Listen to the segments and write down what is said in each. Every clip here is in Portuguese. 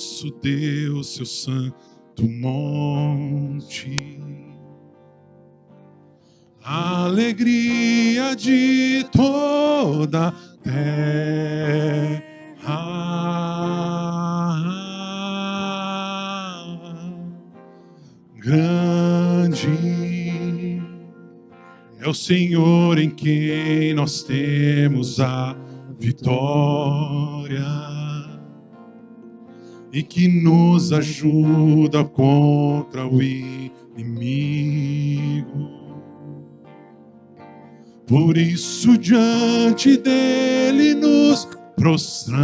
nosso Deus, seu santo monte. Alegria de toda a terra. Grande é o Senhor em quem nós temos a vitória e que nos ajuda contra o inimigo. Por isso diante dele nos prostramos.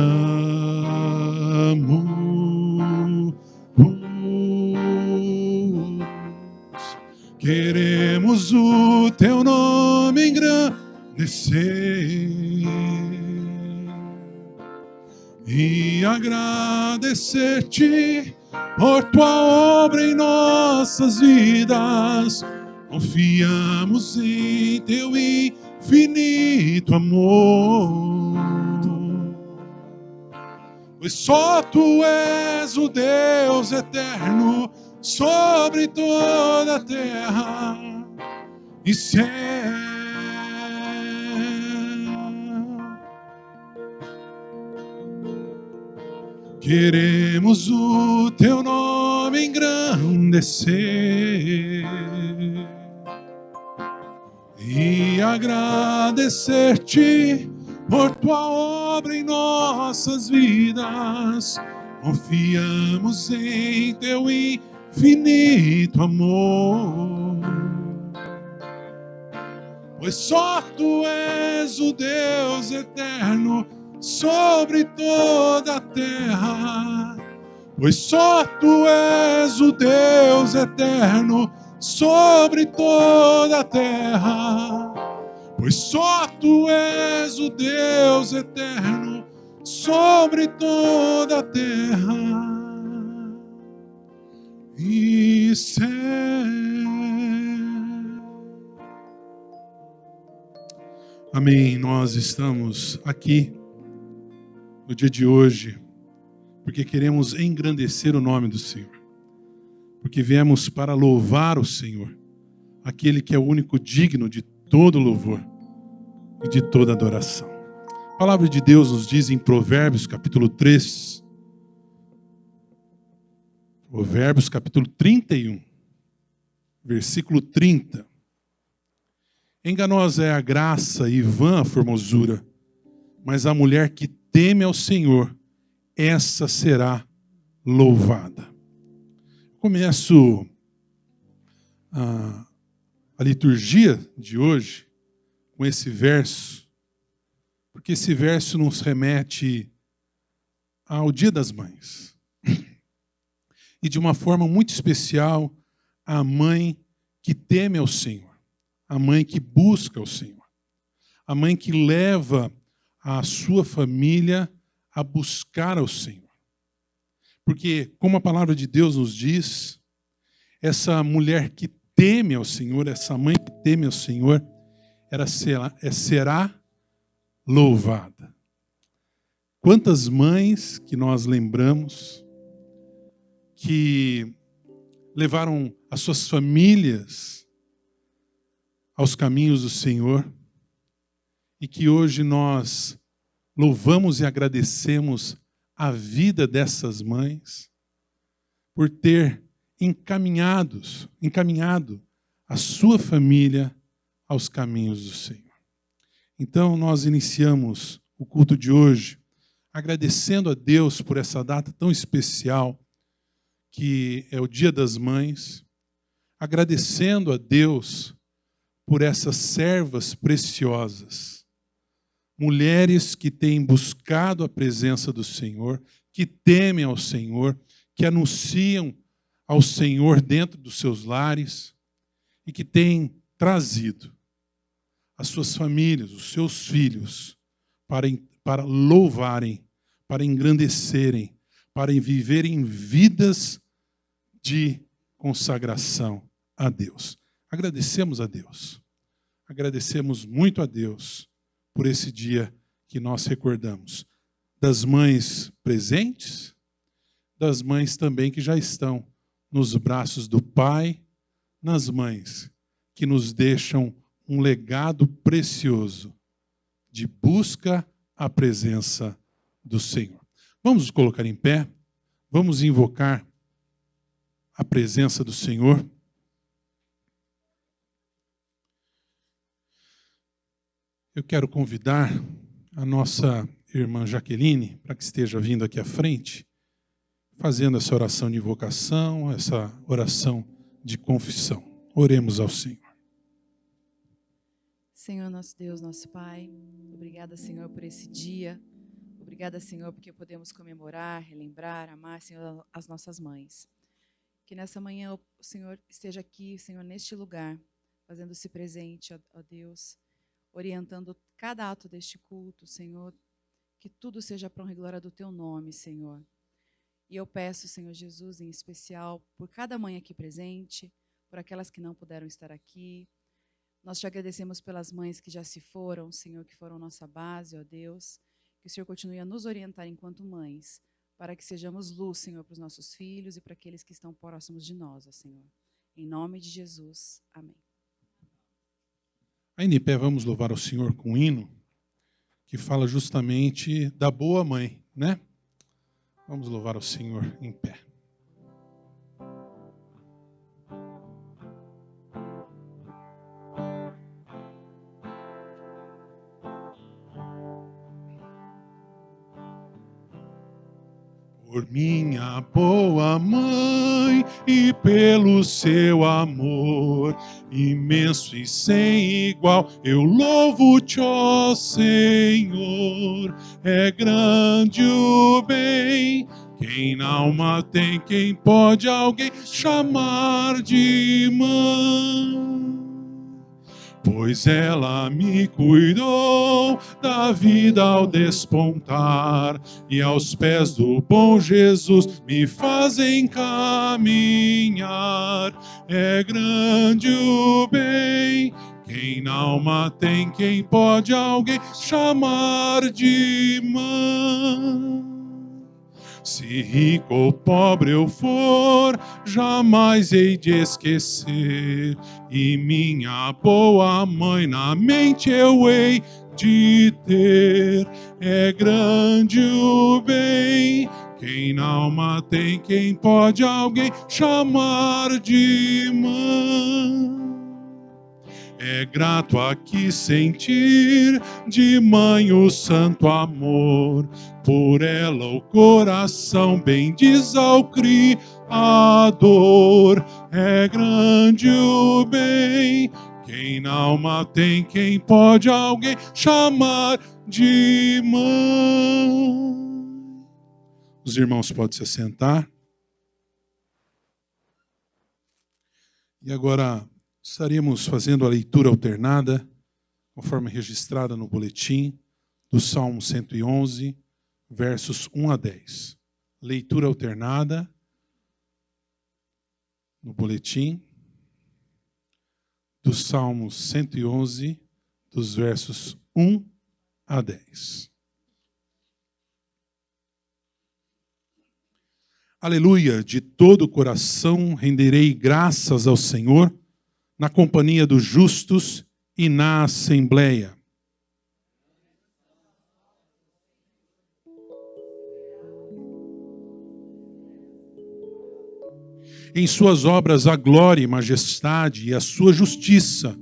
Queremos o teu nome engrandecer e agradecer-te por tua obra em nossas vidas. Confiamos em teu infinito amor, pois só tu és o Deus eterno sobre toda a terra e céu. Queremos o teu nome engrandecer e agradecer-te por tua obra em nossas vidas. Confiamos em teu infinito amor, pois só tu és o Deus eterno sobre toda a terra, pois só tu és o Deus eterno sobre toda a terra, pois só tu és o Deus eterno sobre toda a terra e céu. Amém. Nós estamos aqui no dia de hoje porque queremos engrandecer o nome do Senhor, porque viemos para louvar o Senhor, aquele que é o único digno de todo louvor e de toda adoração. A palavra de Deus nos diz em Provérbios capítulo 3, Provérbios capítulo 31, versículo 30. Enganosa é a graça e vã a formosura, mas a mulher que teme ao Senhor, essa será louvada. Começo a liturgia de hoje com esse verso, porque esse verso nos remete ao Dia das Mães. E de uma forma muito especial, a mãe que teme ao Senhor, a mãe que busca o Senhor, a mãe que leva a sua família a buscar ao Senhor. Porque, como a palavra de Deus nos diz, essa mulher que teme ao Senhor, essa mãe que teme ao Senhor, ela será louvada. Quantas mães que nós lembramos que levaram as suas famílias aos caminhos do Senhor e que hoje nós louvamos e agradecemos a vida dessas mães por ter encaminhado a sua família aos caminhos do Senhor. Então nós iniciamos o culto de hoje agradecendo a Deus por essa data tão especial que é o Dia das Mães, agradecendo a Deus por essas servas preciosas, mulheres que têm buscado a presença do Senhor, que temem ao Senhor, que anunciam ao Senhor dentro dos seus lares e que têm trazido as suas famílias, os seus filhos, para louvarem, para engrandecerem, para viverem vidas de consagração a Deus. Agradecemos a Deus. Agradecemos muito a Deus por esse dia que nós recordamos das mães presentes, das mães também que já estão nos braços do Pai, nas mães que nos deixam um legado precioso de busca à presença do Senhor. Vamos nos colocar em pé, vamos invocar a presença do Senhor. Eu quero convidar a nossa irmã Jaqueline para que esteja vindo aqui à frente, fazendo essa oração de invocação, essa oração de confissão. Oremos ao Senhor. Senhor, nosso Deus, nosso Pai, obrigada, Senhor, por esse dia. Obrigada, Senhor, porque podemos comemorar, relembrar, amar, Senhor, as nossas mães. Que nessa manhã o Senhor esteja aqui, Senhor, neste lugar, fazendo-se presente, ó Deus, orientando cada ato deste culto, Senhor, que tudo seja para honra e glória do Teu nome, Senhor. E eu peço, Senhor Jesus, em especial, por cada mãe aqui presente, por aquelas que não puderam estar aqui. Nós te agradecemos pelas mães que já se foram, Senhor, que foram nossa base, ó Deus. Que o Senhor continue a nos orientar enquanto mães, para que sejamos luz, Senhor, para os nossos filhos e para aqueles que estão próximos de nós, ó Senhor. Em nome de Jesus. Amém. Ainda em pé, vamos louvar ao Senhor com um hino que fala justamente da boa mãe, né? Vamos louvar ao Senhor em pé. Por minha boa mãe e pelo seu amor imenso e sem igual, eu louvo-te, ó Senhor. É grande o bem, quem na alma tem, quem pode alguém chamar de mãe? Pois ela me cuidou da vida ao despontar, e aos pés do bom Jesus me fazem caminhar. É grande o bem, quem na alma tem, quem pode alguém chamar de mãe? Se rico ou pobre eu for, jamais hei de esquecer, e minha boa mãe na mente eu hei de ter. É grande o bem, quem na alma tem, quem pode alguém chamar de mãe? É grato aqui sentir de mãe o santo amor, por ela o coração bendiz ao Criador. É grande o bem, quem na alma tem, quem pode alguém chamar de mãe? Os irmãos podem se assentar. E agora estaríamos fazendo a leitura alternada, conforme registrada no boletim, do Salmo 111, versos 1 a 10. Leitura alternada no boletim do Salmo 111, dos versos 1 a 10. Aleluia! De todo o coração renderei graças ao Senhor, na companhia dos justos e na assembleia. Em suas obras a glória e majestade, e a sua justiça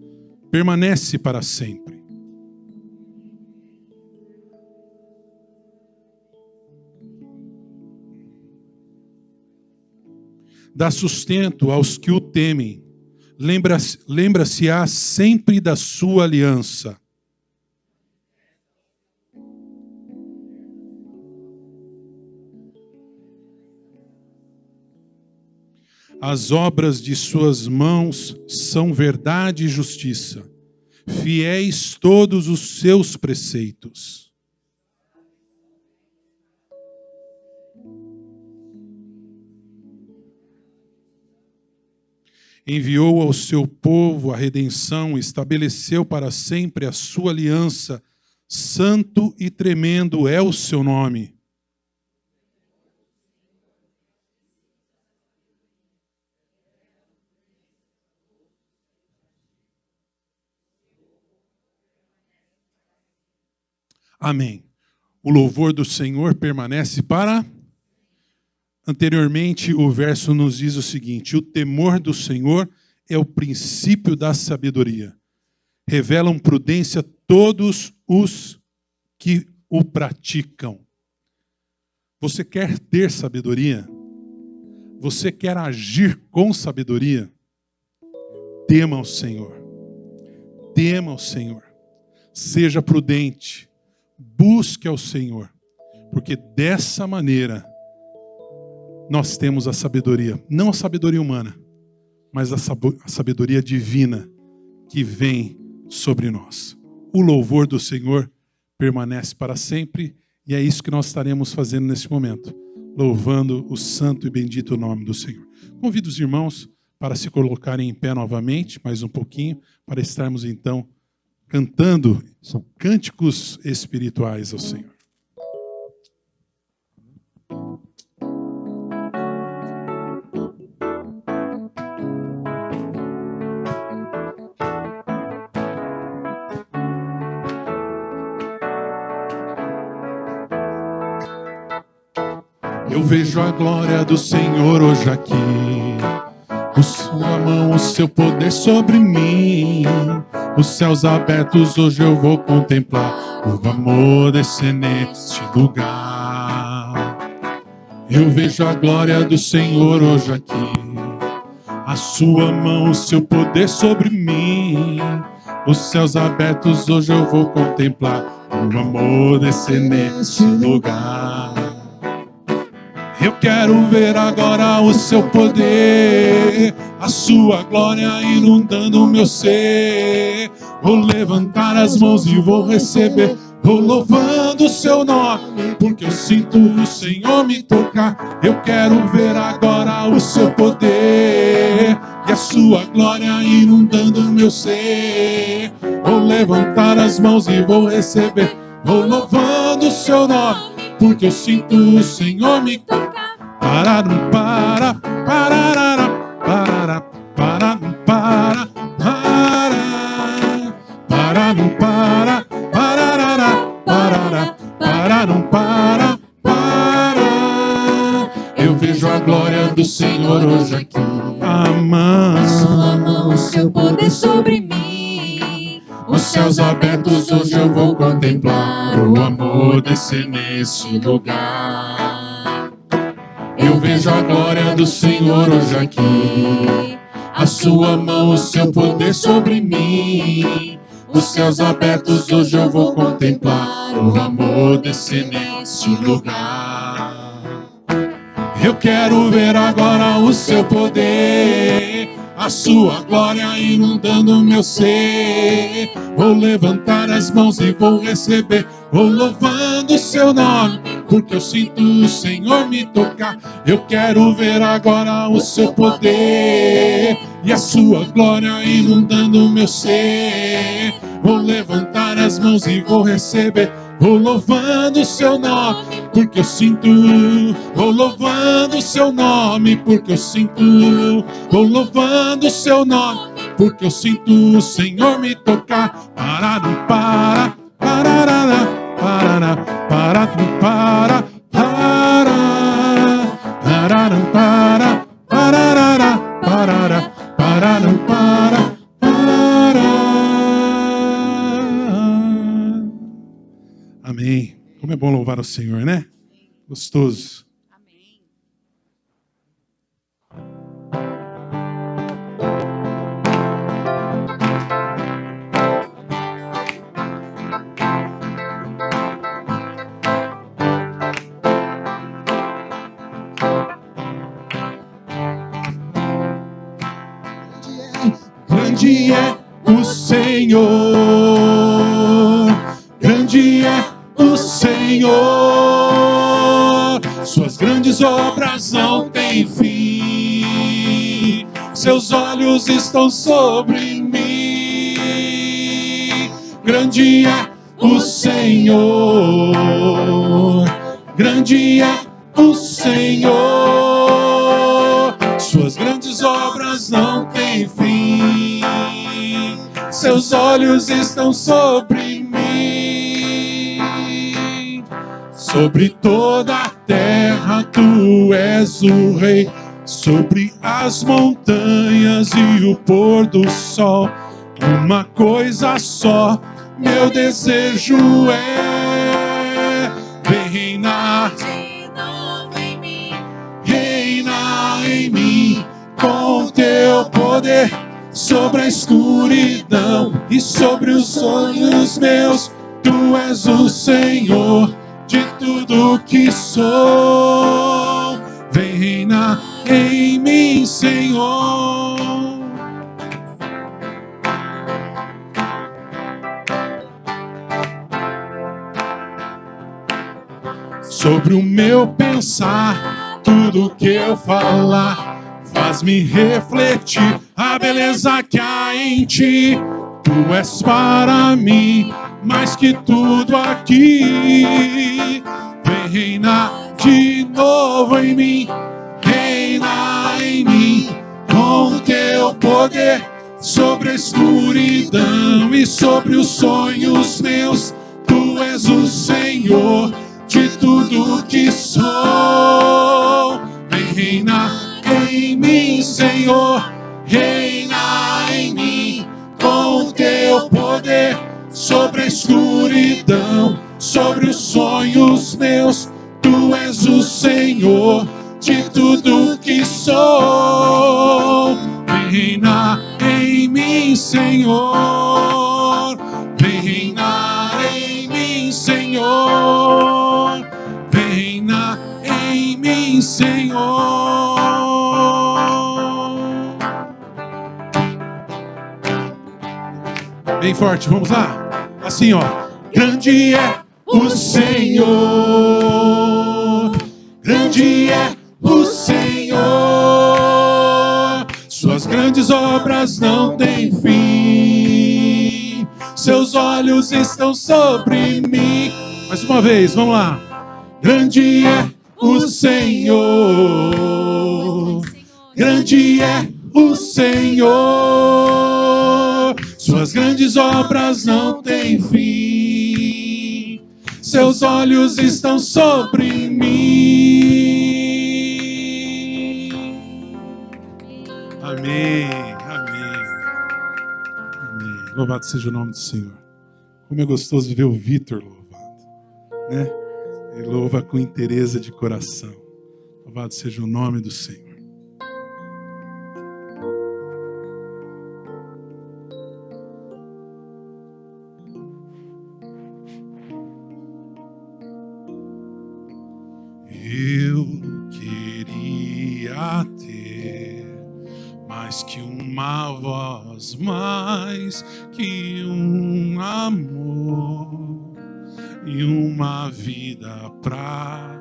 permanece para sempre. Dá sustento aos que o temem. Lembra-se-á sempre da sua aliança. As obras de suas mãos são verdade e justiça. Fiéis todos os seus preceitos. Enviou ao seu povo a redenção, estabeleceu para sempre a sua aliança. Santo e tremendo é o seu nome. Amém. O louvor do Senhor permanece para... Anteriormente, o verso nos diz o seguinte: o temor do Senhor é o princípio da sabedoria. Revelam prudência todos os que o praticam. Você quer ter sabedoria? Você quer agir com sabedoria? Tema o Senhor. Tema o Senhor. Seja prudente. Busque ao Senhor. Porque dessa maneira nós temos a sabedoria. Não a sabedoria humana, mas a sabedoria divina que vem sobre nós. O louvor do Senhor permanece para sempre e é isso que nós estaremos fazendo nesse momento. Louvando o santo e bendito nome do Senhor. Convido os irmãos para se colocarem em pé novamente, mais um pouquinho, para estarmos então cantando cânticos espirituais ao Senhor. Eu vejo a glória do Senhor hoje aqui. A sua mão, o seu poder sobre mim. Os céus abertos hoje eu vou contemplar. O amor descer neste lugar. Eu vejo a glória do Senhor hoje aqui. A sua mão, o seu poder sobre mim. Os céus abertos hoje eu vou contemplar. O amor descer neste lugar. Eu quero ver agora o seu poder, a sua glória inundando o meu ser. Vou levantar as mãos e vou receber, vou louvando o seu nome, porque eu sinto o Senhor me tocar. Eu quero ver agora o seu poder e a sua glória inundando o meu ser. Vou levantar as mãos e vou receber, vou louvando o seu nome, porque eu sinto o Senhor me tocar. Pararam, para, pararara, parará, pararam, para, para, pararam, para, pararara, parará, pararam, para, para. Eu vejo a glória do Senhor hoje aqui. A sua mão, o seu poder sobre mim. Os céus abertos hoje eu vou contemplar. O amor descer nesse lugar. Eu vejo a glória do Senhor hoje aqui. A sua mão, o seu poder sobre mim. Os céus abertos hoje eu vou contemplar. O amor descer neste lugar. Eu quero ver agora o seu poder, a sua glória inundando o meu ser. Vou levantar as mãos e vou receber, vou louvando o seu nome, porque eu sinto o Senhor me tocar. Eu quero ver agora o seu poder e a sua glória inundando o meu ser. Vou levantar as mãos e vou receber, vou louvando o seu nome, porque eu sinto. Vou louvando o seu nome, porque eu sinto. Vou louvando o seu nome, porque eu sinto o Senhor me tocar. Parado, para, parará, parará, parado, para, para, parará, para, parará, parará, parará, para, para. Amém. Como é bom louvar o Senhor, né? Gostoso. Amém. Grande é o Senhor, grande é o Senhor, suas grandes obras não têm fim, seus olhos estão sobre mim. Grande é o Senhor, grande é o Senhor, suas grandes obras não têm fim, seus olhos estão sobre mim. Sobre toda a terra tu és o rei, sobre as montanhas e o pôr do sol. Uma coisa só, meu desejo é: vem reinar De novo em mim, reina em mim, com teu poder, sobre a escuridão e sobre os sonhos meus. Tu és o Senhor de tudo que sou. Vem reinar em mim, Senhor. Sobre o meu pensar, tudo que eu falar, faz-me refletir a beleza que há em ti. Tu és para mim mais que tudo aqui. Vem reinar de novo em mim, reina em mim, com teu poder, sobre a escuridão e sobre os sonhos meus. Tu és o Senhor de tudo que sou. Vem reinar em mim, Senhor, reina em mim, com teu poder, sobre a escuridão, sobre os sonhos meus. Tu és o Senhor de tudo que sou. Vem reinar em mim, Senhor. Vem reinar em mim, Senhor. Vem reinar em mim, Senhor. Bem forte, vamos lá. Assim, ó. Grande é o Senhor. Grande é o Senhor. Suas grandes obras não têm fim. Seus olhos estão sobre mim. Mais uma vez, vamos lá. Grande é o Senhor. Grande é o Senhor. Suas grandes obras não têm fim. Seus olhos estão sobre mim. Amém, amém, amém. Louvado seja o nome do Senhor. Como é gostoso ver o Vitor louvado, né? Ele louva com inteireza de coração. Louvado seja o nome do Senhor. Eu queria ter mais que uma voz, mais que um amor e uma vida pra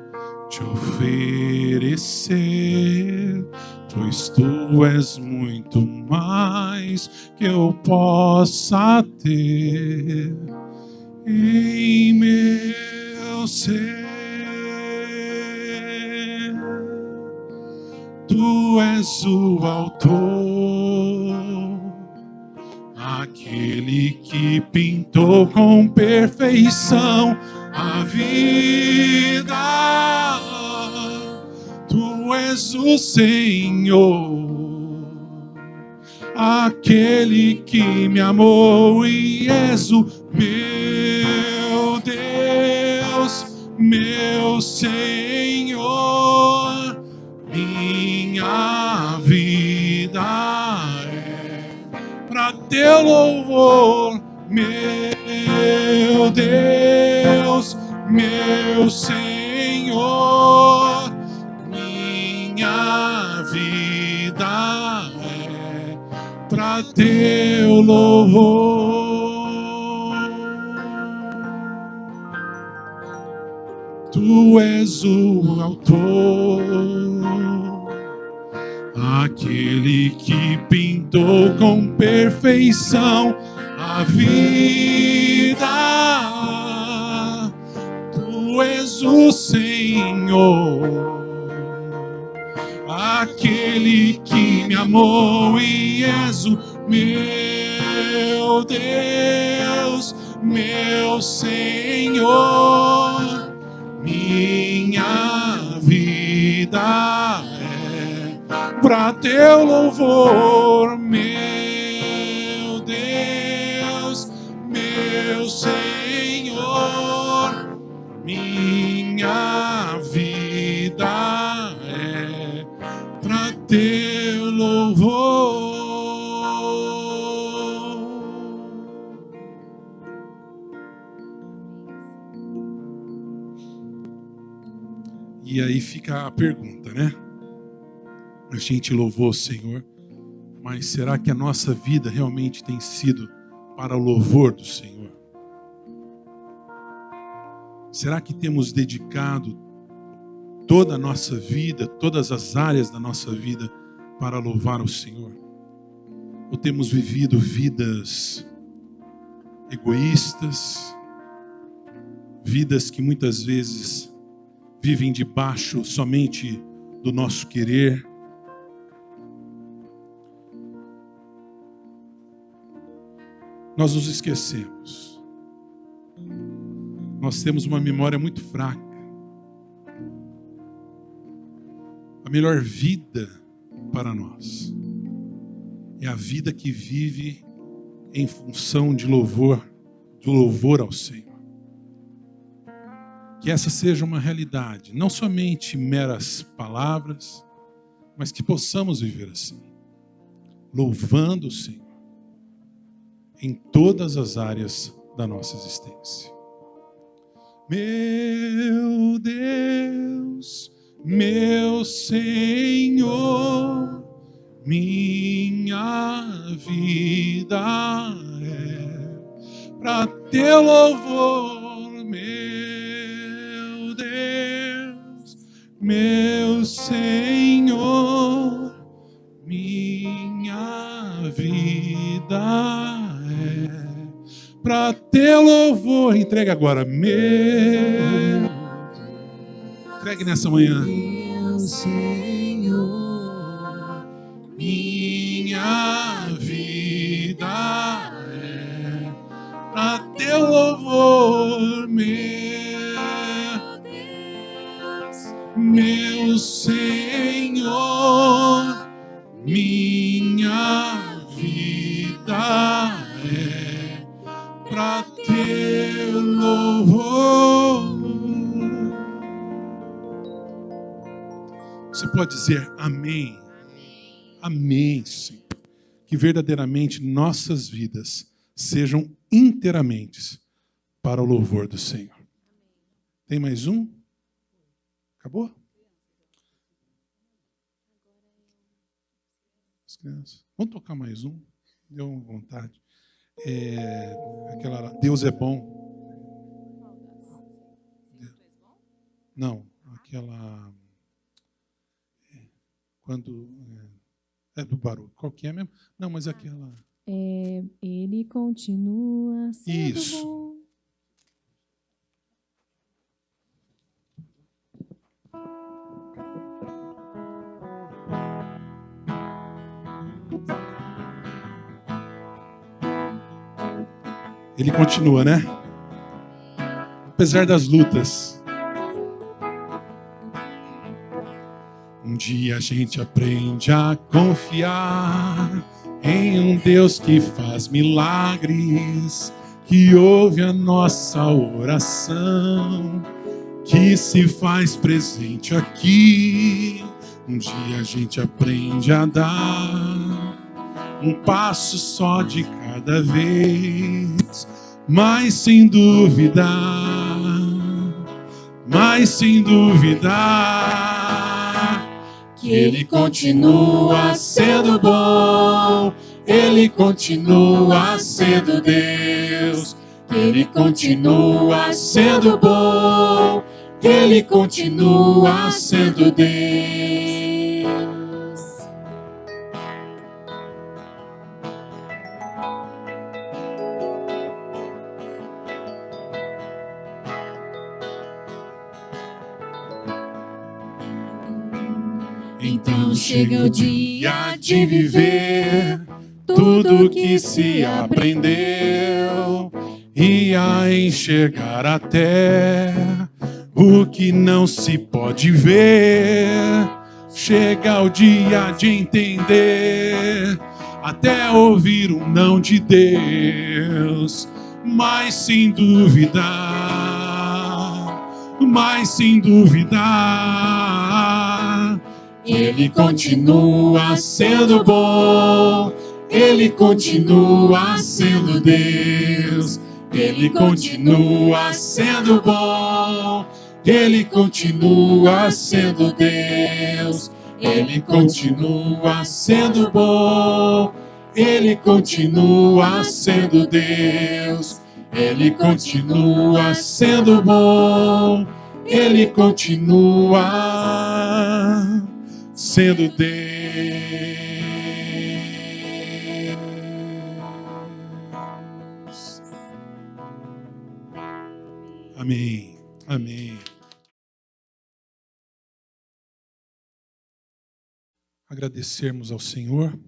te oferecer, pois tu és muito mais que eu possa ter em meu ser. Tu és o autor, aquele que pintou com perfeição a vida. Tu és o Senhor, aquele que me amou e és o meu Deus, meu Senhor. Minha vida é para teu louvor, meu Deus, meu Senhor. Minha vida é para teu louvor. Tu és o autor, aquele que pintou com perfeição a vida. Tu és o Senhor, aquele que me amou e és o meu Deus, meu Senhor. minha vida é para teu louvor, meu Deus, meu Senhor. Minha vida é para teu louvor. E aí fica a pergunta, né? A gente louvou o Senhor, mas será que a nossa vida realmente tem sido para o louvor do Senhor? Será que temos dedicado toda a nossa vida, todas as áreas da nossa vida para louvar o Senhor? Ou temos vivido vidas egoístas, vidas que muitas vezes vivem debaixo somente do nosso querer? Nós nos esquecemos. Nós temos uma memória muito fraca. A melhor vida para nós é a vida que vive em função de louvor, do louvor ao Senhor. Que essa seja uma realidade, não somente meras palavras, mas que possamos viver assim, louvando o Senhor em todas as áreas da nossa existência. Meu Deus, meu Senhor, minha vida é para teu louvor, meu Deus, meu Senhor, minha vida é para teu louvor. Entrega agora, meu. Entregue nessa manhã. Meu Senhor, minha vida é para teu louvor, meu Senhor, minha vida é para teu louvor. Você pode dizer amém? Amém, Senhor. Que verdadeiramente nossas vidas sejam inteiramente para o louvor do Senhor. Tem mais um? Acabou? As crianças. Vamos tocar mais um? Deu vontade. Aquela lá, Deus é bom. Não, aquela... Quando... É do barulho. Qual que é mesmo? Não, mas aquela... Ele continua sendo Isso. bom. Ele continua, né? Apesar das lutas. Um dia a gente aprende a confiar em um Deus que faz milagres, que ouve a nossa oração, que se faz presente aqui. Um dia a gente aprende a dar um passo só de cada vez, mas sem dúvida, que Ele continua sendo bom, Ele continua sendo Deus, que Ele continua sendo bom, Ele continua sendo Deus. Então chega o dia de viver tudo que se aprendeu e a enxergar até o que não se pode ver. Chega o dia de entender, até ouvir um não de Deus. Mas sem dúvida, Ele continua sendo bom, Ele continua sendo Deus, Ele continua sendo bom, Ele continua sendo Deus, Ele continua sendo bom, Ele continua sendo Deus, Ele continua sendo bom, Ele continua sendo Deus. Amém. Amém. Agradecermos ao Senhor.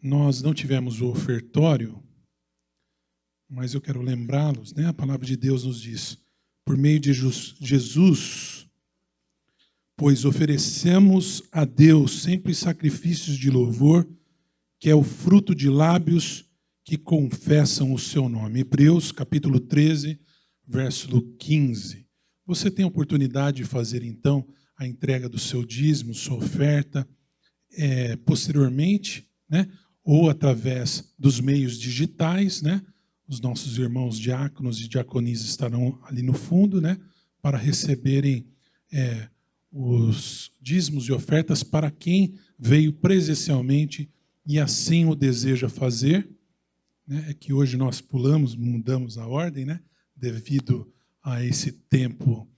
Nós não tivemos o ofertório, mas eu quero lembrá-los, né? A palavra de Deus nos diz, por meio de Jesus, pois oferecemos a Deus sempre sacrifícios de louvor, que é o fruto de lábios que confessam o seu nome. Hebreus, capítulo 13, versículo 15. Você tem a oportunidade de fazer, então, a entrega do seu dízimo, sua oferta, posteriormente, né? Ou através dos meios digitais, né? Os nossos irmãos diáconos e diaconisas estarão ali no fundo, né? Para receberem os dízimos e ofertas para quem veio presencialmente e assim o deseja fazer, né? É que hoje nós mudamos a ordem, né? Devido a esse tempo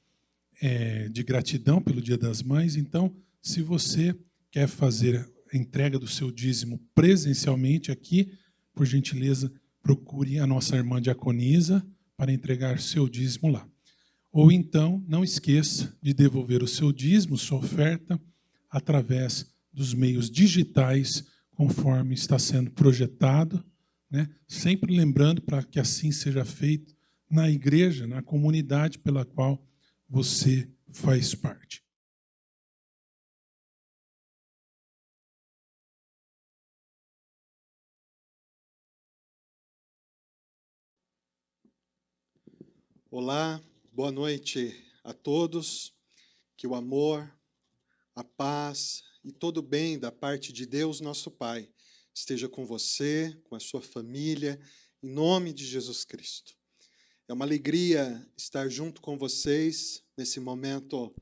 de gratidão pelo Dia das Mães. Então, se você quer fazer a entrega do seu dízimo presencialmente aqui, por gentileza, procure a nossa irmã diaconisa para entregar seu dízimo lá. Ou então, não esqueça de devolver o seu dízimo, sua oferta, através dos meios digitais, conforme está sendo projetado, né? Sempre lembrando para que assim seja feito na igreja, na comunidade pela qual você faz parte. Olá, boa noite a todos. Que o amor, a paz e todo o bem da parte de Deus, nosso Pai, esteja com você, com a sua família, em nome de Jesus Cristo. É uma alegria estar junto com vocês nesse momento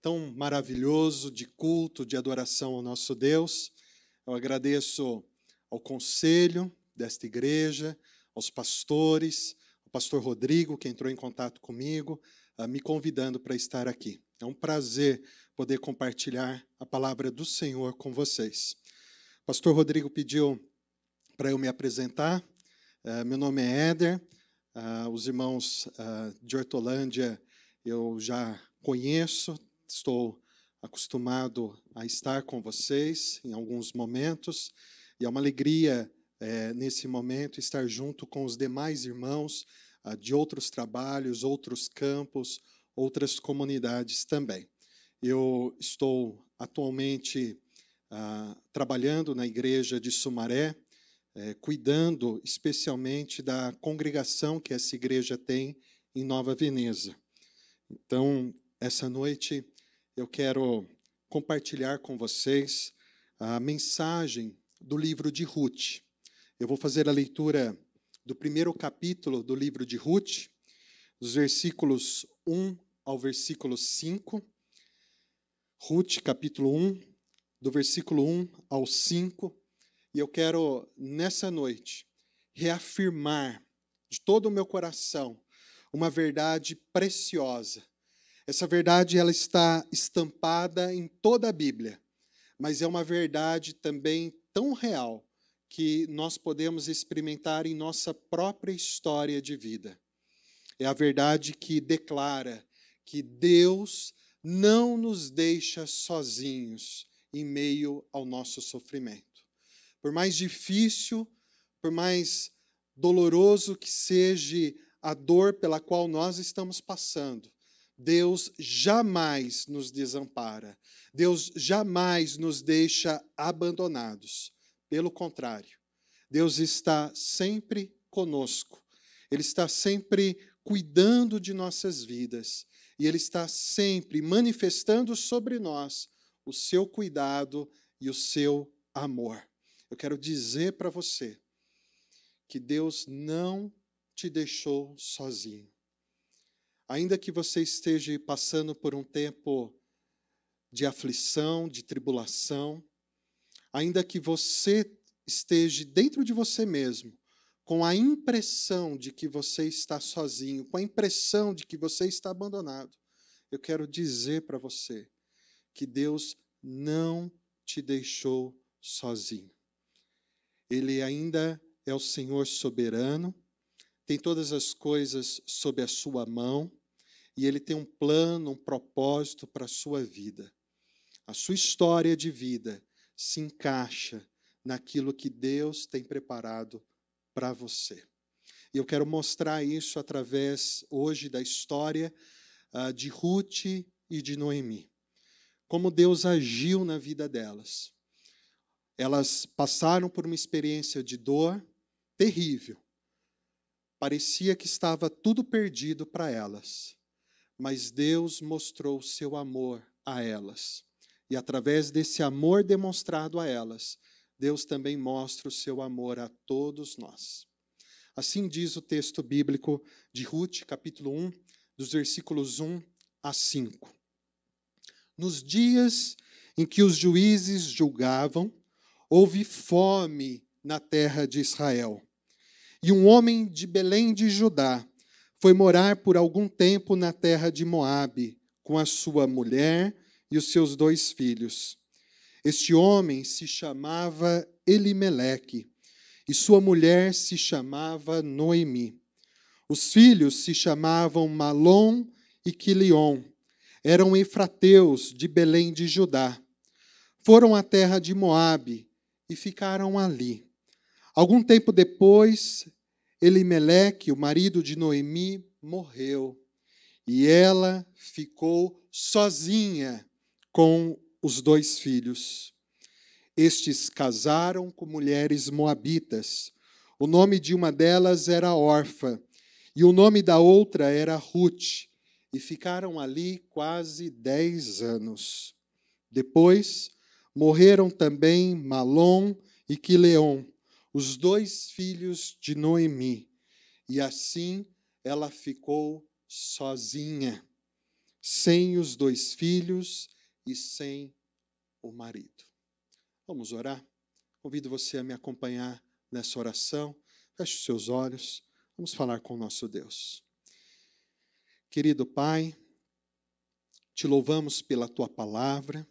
tão maravilhoso de culto, de adoração ao nosso Deus. Eu agradeço ao conselho desta igreja, aos pastores, ao pastor Rodrigo, que entrou em contato comigo, me convidando para estar aqui. É um prazer poder compartilhar a palavra do Senhor com vocês. O pastor Rodrigo pediu para eu me apresentar. Meu nome é Éder. Os irmãos de Hortolândia eu já conheço, estou acostumado a estar com vocês em alguns momentos, e é uma alegria nesse momento estar junto com os demais irmãos de outros trabalhos, outros campos, outras comunidades também. Eu estou atualmente trabalhando na igreja de Sumaré, cuidando especialmente da congregação que essa igreja tem em Nova Veneza. Então, essa noite eu quero compartilhar com vocês a mensagem do livro de Ruth. Eu vou fazer a leitura do primeiro capítulo do livro de Ruth, dos versículos 1 ao versículo 5. Ruth, capítulo 1, do versículo 1 ao 5. E eu quero, nessa noite, reafirmar de todo o meu coração uma verdade preciosa. Essa verdade ela está estampada em toda a Bíblia, mas é uma verdade também tão real que nós podemos experimentar em nossa própria história de vida. É a verdade que declara que Deus não nos deixa sozinhos em meio ao nosso sofrimento. Por mais difícil, por mais doloroso que seja a dor pela qual nós estamos passando, Deus jamais nos desampara. Deus jamais nos deixa abandonados. Pelo contrário, Deus está sempre conosco. Ele está sempre cuidando de nossas vidas. E Ele está sempre manifestando sobre nós o seu cuidado e o seu amor. Eu quero dizer para você que Deus não te deixou sozinho. Ainda que você esteja passando por um tempo de aflição, de tribulação, ainda que você esteja dentro de você mesmo, com a impressão de que você está sozinho, com a impressão de que você está abandonado, eu quero dizer para você que Deus não te deixou sozinho. Ele ainda é o Senhor soberano, tem todas as coisas sob a sua mão, e Ele tem um plano, um propósito para a sua vida. A sua história de vida se encaixa naquilo que Deus tem preparado para você. E eu quero mostrar isso através, hoje, da história de Ruth e de Noemi. Como Deus agiu na vida delas. Elas passaram por uma experiência de dor terrível. Parecia que estava tudo perdido para elas. Mas Deus mostrou o seu amor a elas. E através desse amor demonstrado a elas, Deus também mostra o seu amor a todos nós. Assim diz o texto bíblico de Ruth, capítulo 1, dos versículos 1 a 5. Nos dias em que os juízes julgavam, houve fome na terra de Israel. E um homem de Belém de Judá foi morar por algum tempo na terra de Moabe, com a sua mulher e os seus 2 filhos. Este homem se chamava Elimeleque, e sua mulher se chamava Noemi. Os filhos se chamavam Malom e Quilion. Eram efrateus de Belém de Judá. Foram à terra de Moabe e ficaram ali. Algum tempo depois, Elimeleque, o marido de Noemi, morreu. E ela ficou sozinha com os 2 filhos. Estes casaram com mulheres moabitas. O nome de uma delas era Orfa, e o nome da outra era Ruth. E ficaram ali quase 10 anos. Depois, morreram também Malom e Quileon, os 2 filhos de Noemi. E assim ela ficou sozinha, sem os 2 filhos e sem o marido. Vamos orar? Convido você a me acompanhar nessa oração. Feche os seus olhos. Vamos falar com o nosso Deus. Querido Pai, te louvamos pela tua palavra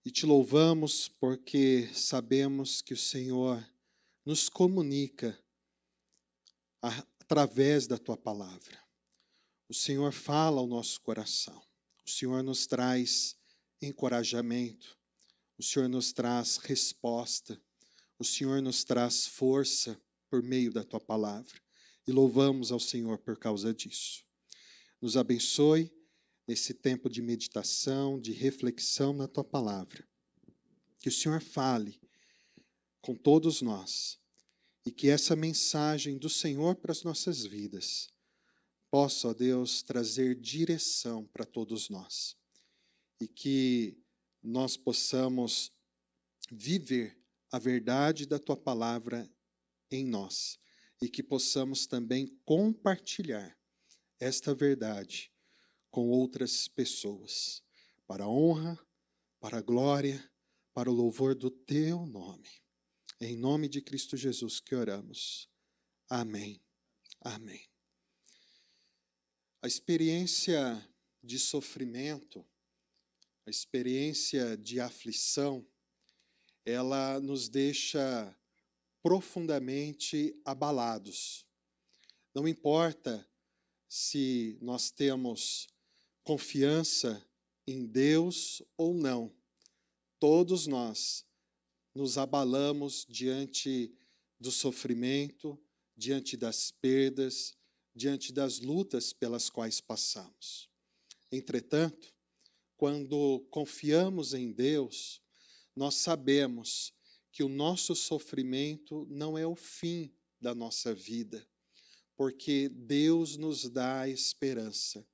e te louvamos porque sabemos que o Senhor nos comunica através da tua palavra. O Senhor fala ao nosso coração. O Senhor nos traz encorajamento. O Senhor nos traz resposta. O Senhor nos traz força por meio da tua palavra. E louvamos ao Senhor por causa disso. Nos abençoe nesse tempo de meditação, de reflexão na tua palavra. Que o Senhor fale com todos nós e que essa mensagem do Senhor para as nossas vidas possa, ó Deus, trazer direção para todos nós e que nós possamos viver a verdade da tua palavra em nós e que possamos também compartilhar esta verdade com outras pessoas, para a honra, para a glória, para o louvor do teu nome. Em nome de Cristo Jesus que oramos. Amém. Amém. A experiência de sofrimento, a experiência de aflição, ela nos deixa profundamente abalados. Não importa se nós temos confiança em Deus ou não, todos nós nos abalamos diante do sofrimento, diante das perdas, diante das lutas pelas quais passamos. Entretanto, quando confiamos em Deus, nós sabemos que o nosso sofrimento não é o fim da nossa vida, porque Deus nos dá a esperança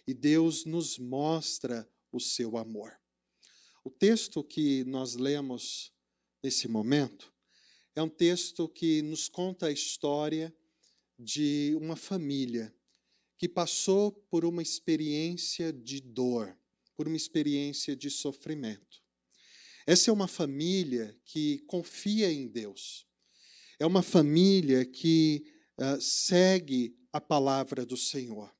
e Deus nos mostra o seu amor. O texto que nós lemos nesse momento é um texto que nos conta a história de uma família que passou por uma experiência de dor, por uma experiência de sofrimento. Essa é uma família que confia em Deus. É uma família que segue a palavra do Senhor.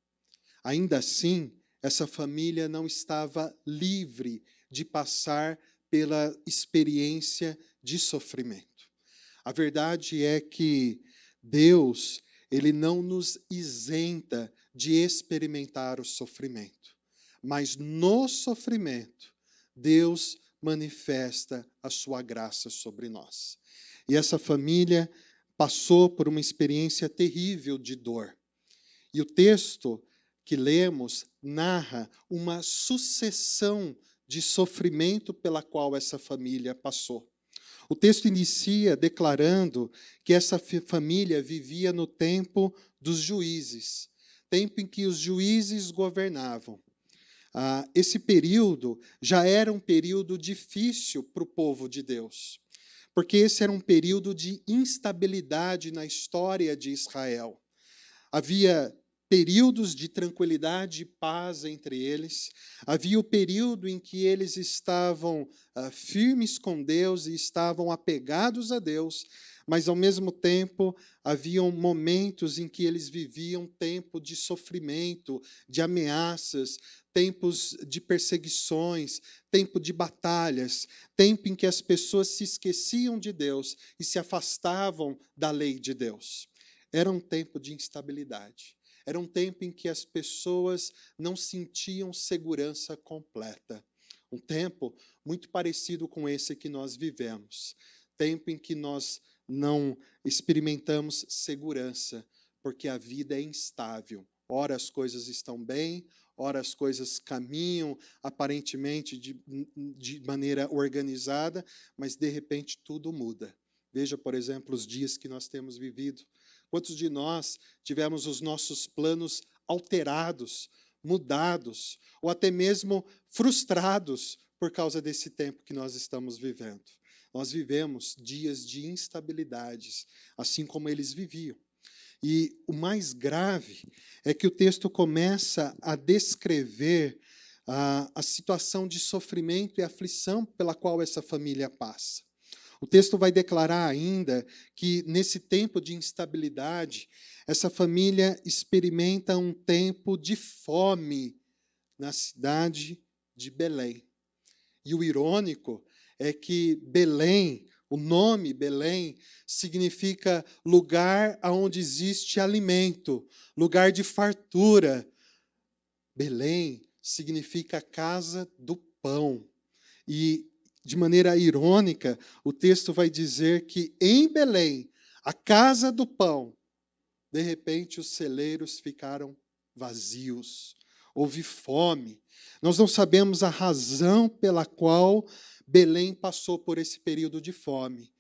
Ainda assim, essa família não estava livre de passar pela experiência de sofrimento. A verdade é que Deus, ele não nos isenta de experimentar o sofrimento, mas no sofrimento, Deus manifesta a sua graça sobre nós. E essa família passou por uma experiência terrível de dor. E o texto que lemos narra uma sucessão de sofrimento pela qual essa família passou. O texto inicia declarando que essa família vivia no tempo dos juízes, tempo em que os juízes governavam. Esse período já era um período difícil para o povo de Deus, porque esse era um período de instabilidade na história de Israel. Havia períodos de tranquilidade e paz entre eles. Havia o período em que eles estavam firmes com Deus e estavam apegados a Deus, mas, ao mesmo tempo, haviam momentos em que eles viviam tempo de sofrimento, de ameaças, tempos de perseguições, tempo de batalhas, tempo em que as pessoas se esqueciam de Deus e se afastavam da lei de Deus. Era um tempo de instabilidade. Era um tempo em que as pessoas não sentiam segurança completa. Um tempo muito parecido com esse que nós vivemos. Tempo em que nós não experimentamos segurança, porque a vida é instável. Ora as coisas estão bem, ora as coisas caminham aparentemente de maneira organizada, mas de repente tudo muda. Veja, por exemplo, os dias que nós temos vivido. Quantos de nós tivemos os nossos planos alterados, mudados, ou até mesmo frustrados por causa desse tempo que nós estamos vivendo? Nós vivemos dias de instabilidades, assim como eles viviam. E o mais grave é que o texto começa a descrever a situação de sofrimento e aflição pela qual essa família passa. O texto vai declarar ainda que, nesse tempo de instabilidade, essa família experimenta um tempo de fome na cidade de Belém. E o irônico é que Belém, o nome Belém, significa lugar onde existe alimento, lugar de fartura. Belém significa casa do pão. E, de maneira irônica, o texto vai dizer que em Belém, a casa do pão, de repente os celeiros ficaram vazios. Houve fome. Nós não sabemos a razão pela qual Belém passou por esse período de fome.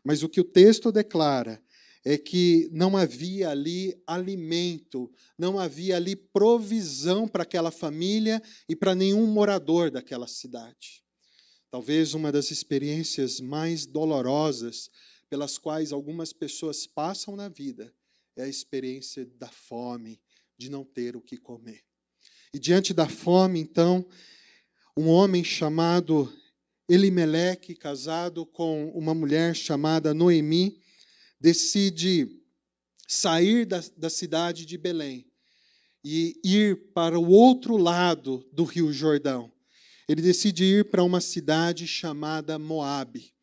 Mas o que o texto declara é que não havia ali alimento, não havia ali provisão para aquela família e para nenhum morador daquela cidade. Talvez uma das experiências mais dolorosas pelas quais algumas pessoas passam na vida é a experiência da fome, de não ter o que comer. E diante da fome, então, um homem chamado Elimeleque, casado com uma mulher chamada Noemi, decide sair da cidade de Belém e ir para o outro lado do Rio Jordão. Ele decide ir para uma cidade chamada Moabe.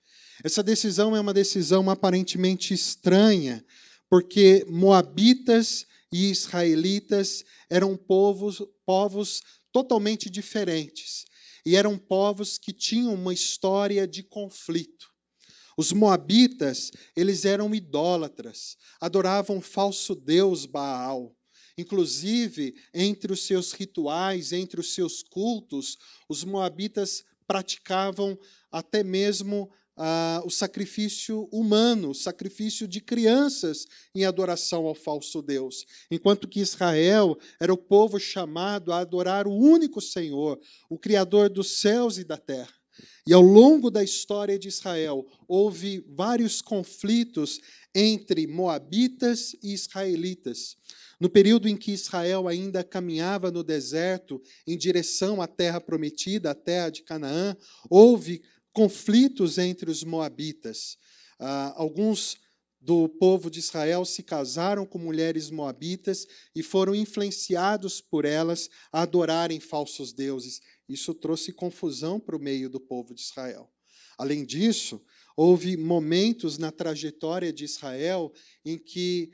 Essa decisão é uma decisão aparentemente estranha, porque moabitas e israelitas eram povos totalmente diferentes. E eram povos que tinham uma história de conflito. Os moabitas, eles eram idólatras, adoravam o falso deus Baal. Inclusive, entre os seus rituais, entre os seus cultos, os moabitas praticavam até mesmo o sacrifício humano, o sacrifício de crianças em adoração ao falso Deus. Enquanto que Israel era o povo chamado a adorar o único Senhor, o Criador dos céus e da terra. E ao longo da história de Israel, houve vários conflitos entre moabitas e israelitas. No período em que Israel ainda caminhava no deserto em direção à terra prometida, a terra de Canaã, houve conflitos entre os moabitas. Alguns do povo de Israel se casaram com mulheres moabitas e foram influenciados por elas a adorarem falsos deuses. Isso trouxe confusão para o meio do povo de Israel. Além disso, houve momentos na trajetória de Israel em que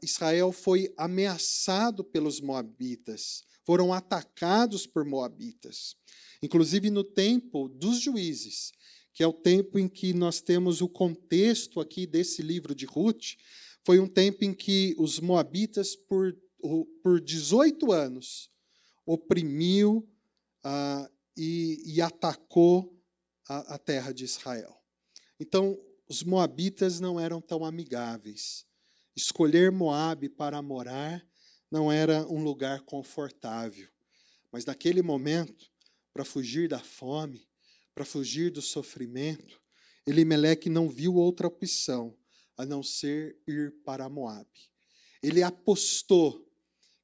Israel foi ameaçado pelos moabitas, foram atacados por moabitas. Inclusive no tempo dos juízes, que é o tempo em que nós temos o contexto aqui desse livro de Ruth, foi um tempo em que os moabitas, por 18 anos, oprimiu e atacou a terra de Israel. Então, os moabitas não eram tão amigáveis. Escolher Moabe para morar não era um lugar confortável. Mas naquele momento, para fugir da fome, para fugir do sofrimento, Elimeleque não viu outra opção a não ser ir para Moabe. Ele apostou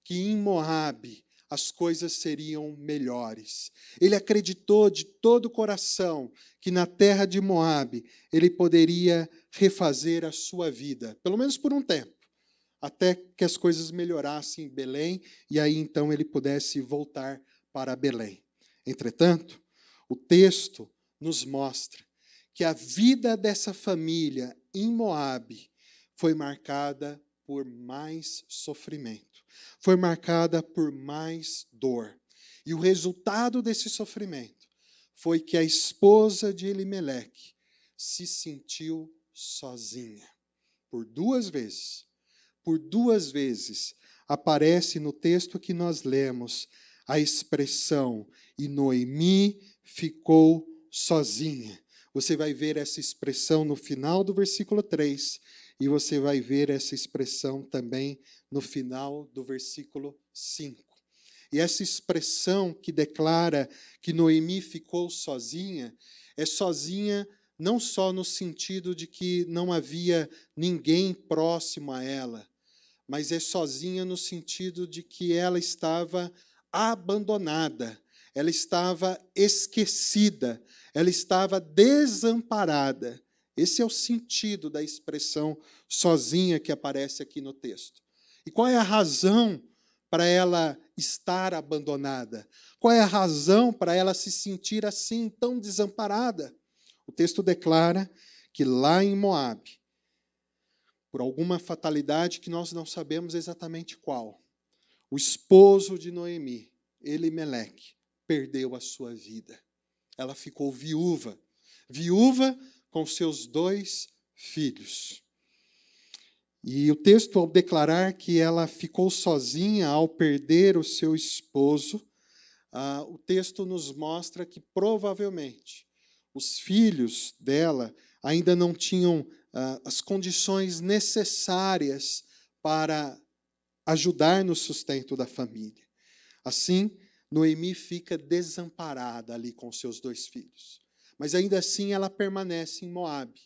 que em Moabe as coisas seriam melhores. Ele acreditou de todo o coração que na terra de Moabe ele poderia refazer a sua vida, pelo menos por um tempo, até que as coisas melhorassem em Belém e aí então ele pudesse voltar para Belém. Entretanto, o texto nos mostra que a vida dessa família em Moabe foi marcada por mais sofrimento, foi marcada por mais dor. E o resultado desse sofrimento foi que a esposa de Elimeleque se sentiu sozinha. Por duas vezes aparece no texto que nós lemos a expressão "e Noemi ficou sozinha". Você vai ver essa expressão no final do versículo 3 e você vai ver essa expressão também no final do versículo 5. E essa expressão que declara que Noemi ficou sozinha, é sozinha não só no sentido de que não havia ninguém próximo a ela, mas é sozinha no sentido de que ela estava abandonada, ela estava esquecida, ela estava desamparada. Esse é o sentido da expressão sozinha que aparece aqui no texto. E qual é a razão para ela estar abandonada? Qual é a razão para ela se sentir assim, tão desamparada? O texto declara que lá em Moabe, por alguma fatalidade que nós não sabemos exatamente qual, o esposo de Noemi, Elimeleque, perdeu a sua vida. Ela ficou viúva com seus 2 filhos. E o texto, ao declarar que ela ficou sozinha ao perder o seu esposo, o texto nos mostra que provavelmente os filhos dela ainda não tinham as condições necessárias para ajudar no sustento da família. Assim, Noemi fica desamparada ali com seus 2 filhos. Mas ainda assim ela permanece em Moabe.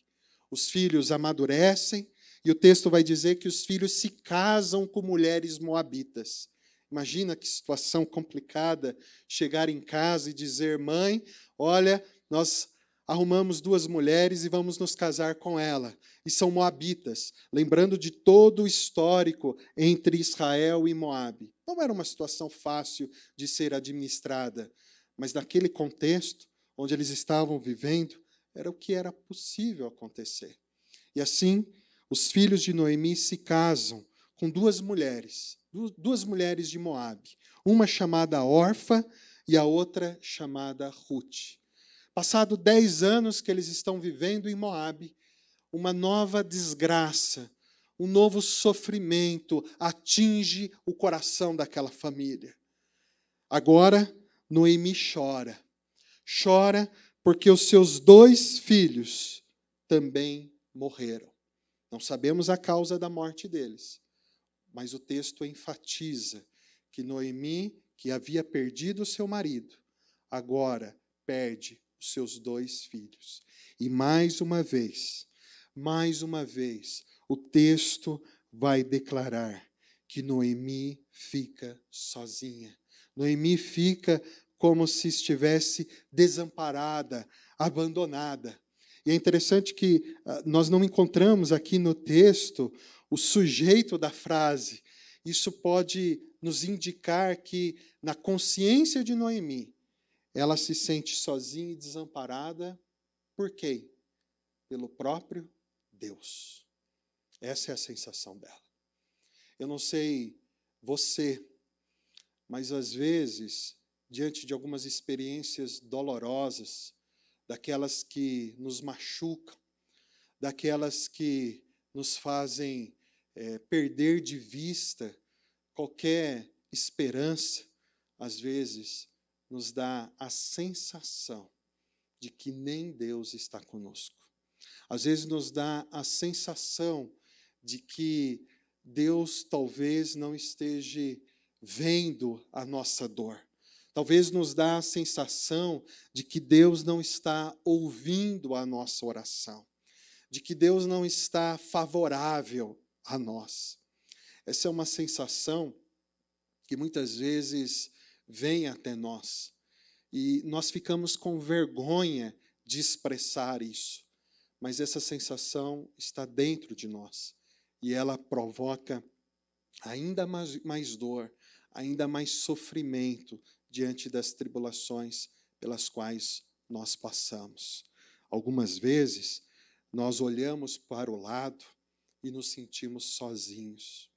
Os filhos amadurecem e o texto vai dizer que os filhos se casam com mulheres moabitas. Imagina que situação complicada chegar em casa e dizer: mãe, olha, nós arrumamos 2 mulheres e vamos nos casar com ela. E são moabitas, lembrando de todo o histórico entre Israel e Moabe. Não era uma situação fácil de ser administrada, mas naquele contexto onde eles estavam vivendo, era o que era possível acontecer. E assim, os filhos de Noemi se casam com 2 mulheres de Moabe, uma chamada Orfa e a outra chamada Ruth. Passado 10 anos que eles estão vivendo em Moabe, uma nova desgraça, um novo sofrimento atinge o coração daquela família. Agora, Noemi chora. Chora porque os seus 2 filhos também morreram. Não sabemos a causa da morte deles, mas o texto enfatiza que Noemi, que havia perdido seu marido, agora perde os seus 2 filhos. E mais uma vez, o texto vai declarar que Noemi fica sozinha. Noemi fica como se estivesse desamparada, abandonada. E é interessante que nós não encontramos aqui no texto o sujeito da frase. Isso pode nos indicar que, na consciência de Noemi, ela se sente sozinha e desamparada. Por quê? Pelo próprio Deus. Essa é a sensação dela. Eu não sei você, mas às vezes, diante de algumas experiências dolorosas, daquelas que nos machucam, daquelas que nos fazem perder de vista qualquer esperança, às vezes nos dá a sensação de que nem Deus está conosco. Às vezes nos dá a sensação de que Deus talvez não esteja vendo a nossa dor. Talvez nos dá a sensação de que Deus não está ouvindo a nossa oração, de que Deus não está favorável a nós. Essa é uma sensação que muitas vezes vem até nós e nós ficamos com vergonha de expressar isso, mas essa sensação está dentro de nós e ela provoca ainda mais dor, ainda mais sofrimento diante das tribulações pelas quais nós passamos. Algumas vezes, nós olhamos para o lado e nos sentimos sozinhos.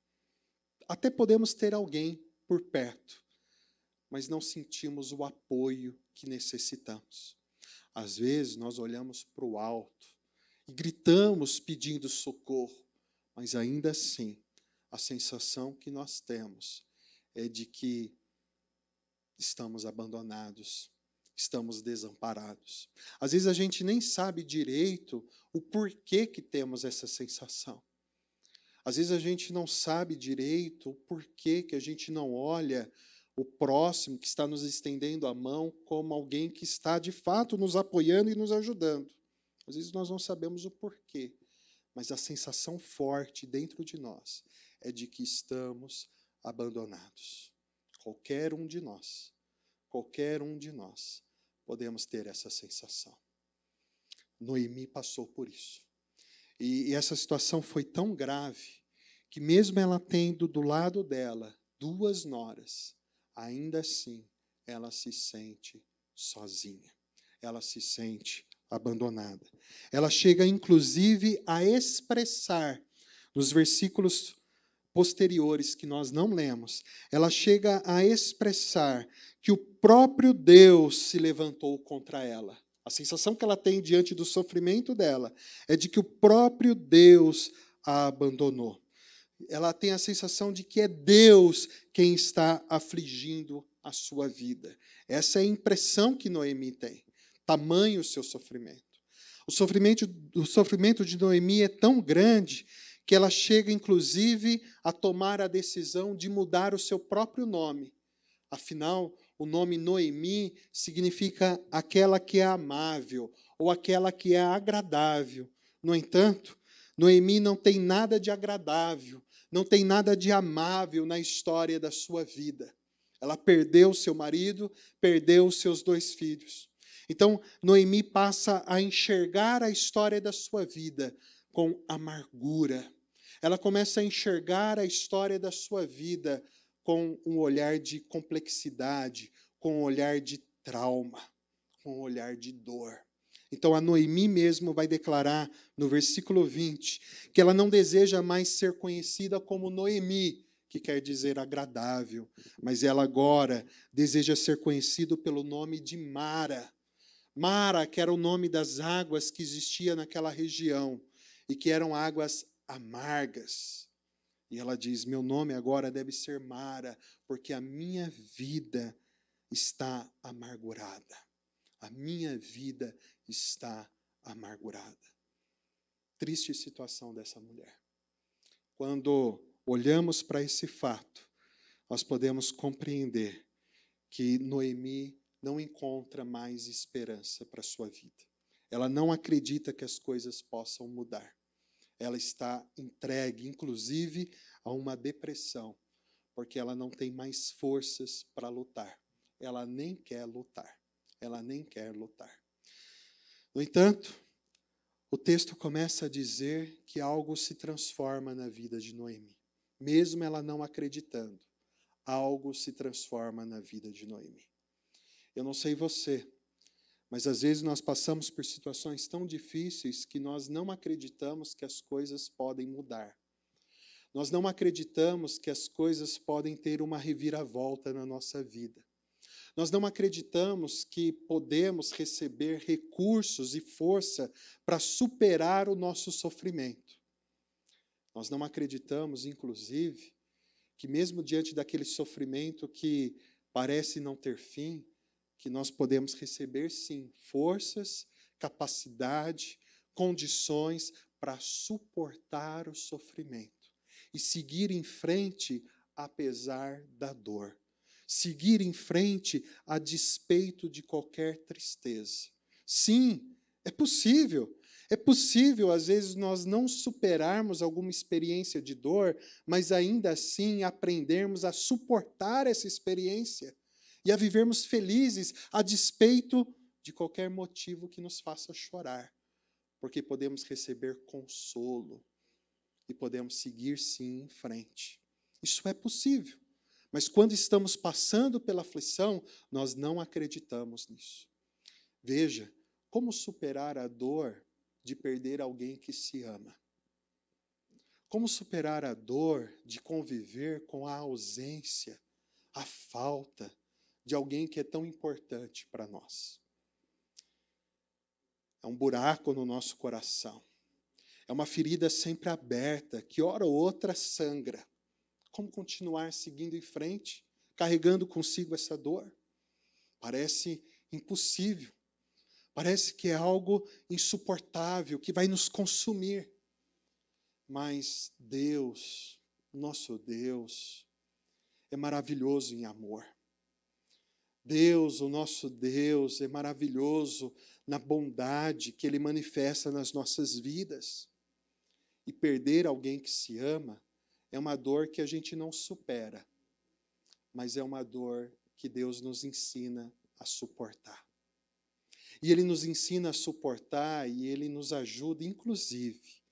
Até podemos ter alguém por perto, mas não sentimos o apoio que necessitamos. Às vezes, nós olhamos para o alto e gritamos pedindo socorro, mas ainda assim, a sensação que nós temos é de que estamos abandonados, estamos desamparados. Às vezes a gente nem sabe direito o porquê que temos essa sensação. Às vezes a gente não sabe direito o porquê que a gente não olha o próximo que está nos estendendo a mão como alguém que está de fato nos apoiando e nos ajudando. Às vezes nós não sabemos o porquê, mas a sensação forte dentro de nós é de que estamos abandonados. Qualquer um de nós podemos ter essa sensação. Noemi passou por isso. E essa situação foi tão grave que mesmo ela tendo do lado dela 2 noras, ainda assim ela se sente sozinha. Ela se sente abandonada. Ela chega inclusive a expressar nos versículos posteriores que nós não lemos, ela chega a expressar que o próprio Deus se levantou contra ela. A sensação que ela tem diante do sofrimento dela é de que o próprio Deus a abandonou. Ela tem a sensação de que é Deus quem está afligindo a sua vida. Essa é a impressão que Noemi tem. Tamanho o seu sofrimento. O sofrimento de Noemi é tão grande que ela chega, inclusive, a tomar a decisão de mudar o seu próprio nome. Afinal, o nome Noemi significa aquela que é amável ou aquela que é agradável. No entanto, Noemi não tem nada de agradável, não tem nada de amável na história da sua vida. Ela perdeu seu marido, perdeu seus 2 filhos. Então, Noemi passa a enxergar a história da sua vida com amargura. Ela começa a enxergar a história da sua vida com um olhar de complexidade, com um olhar de trauma, com um olhar de dor. Então, a Noemi mesmo vai declarar no versículo 20 que ela não deseja mais ser conhecida como Noemi, que quer dizer agradável, mas ela agora deseja ser conhecida pelo nome de Mara. Mara, que era o nome das águas que existia naquela região e que eram águas amargas. E ela diz: meu nome agora deve ser Mara, porque a minha vida está amargurada. A minha vida está amargurada. Triste situação dessa mulher. Quando olhamos para esse fato, nós podemos compreender que Noemi não encontra mais esperança para a sua vida. Ela não acredita que as coisas possam mudar. Ela está entregue, inclusive, a uma depressão, porque ela não tem mais forças para lutar. Ela nem quer lutar. Ela nem quer lutar. No entanto, o texto começa a dizer que algo se transforma na vida de Noemi. Mesmo ela não acreditando, algo se transforma na vida de Noemi. Eu não sei você, mas às vezes nós passamos por situações tão difíceis que nós não acreditamos que as coisas podem mudar. Nós não acreditamos que as coisas podem ter uma reviravolta na nossa vida. Nós não acreditamos que podemos receber recursos e força para superar o nosso sofrimento. Nós não acreditamos, inclusive, que mesmo diante daquele sofrimento que parece não ter fim, que nós podemos receber, sim, forças, capacidade, condições para suportar o sofrimento e seguir em frente apesar da dor. Seguir em frente a despeito de qualquer tristeza. Sim, é possível. É possível, às vezes, nós não superarmos alguma experiência de dor, mas ainda assim aprendermos a suportar essa experiência e a vivermos felizes a despeito de qualquer motivo que nos faça chorar, porque podemos receber consolo e podemos seguir, sim, em frente. Isso é possível. Mas quando estamos passando pela aflição, nós não acreditamos nisso. Veja, como superar a dor de perder alguém que se ama? Como superar a dor de conviver com a ausência, a falta de alguém que é tão importante para nós? É um buraco no nosso coração. É uma ferida sempre aberta, que hora ou outra sangra. Como continuar seguindo em frente, carregando consigo essa dor? Parece impossível. Parece que é algo insuportável, que vai nos consumir. Mas Deus, nosso Deus, é maravilhoso em amor. Deus, o nosso Deus, é maravilhoso na bondade que Ele manifesta nas nossas vidas. E perder alguém que se ama é uma dor que a gente não supera, mas é uma dor que Deus nos ensina a suportar. E Ele nos ensina a suportar e Ele nos ajuda, inclusive,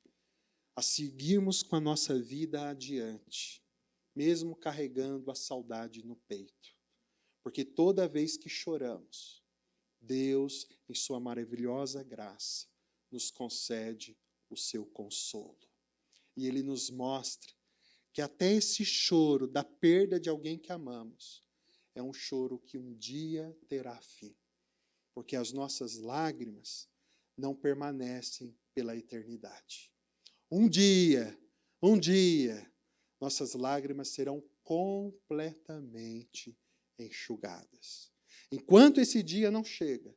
a seguirmos com a nossa vida adiante, mesmo carregando a saudade no peito. Porque toda vez que choramos, Deus, em sua maravilhosa graça, nos concede o seu consolo. E Ele nos mostra que até esse choro da perda de alguém que amamos é um choro que um dia terá fim. Porque as nossas lágrimas não permanecem pela eternidade. Um dia, nossas lágrimas serão completamente enxugadas. Enquanto esse dia não chega,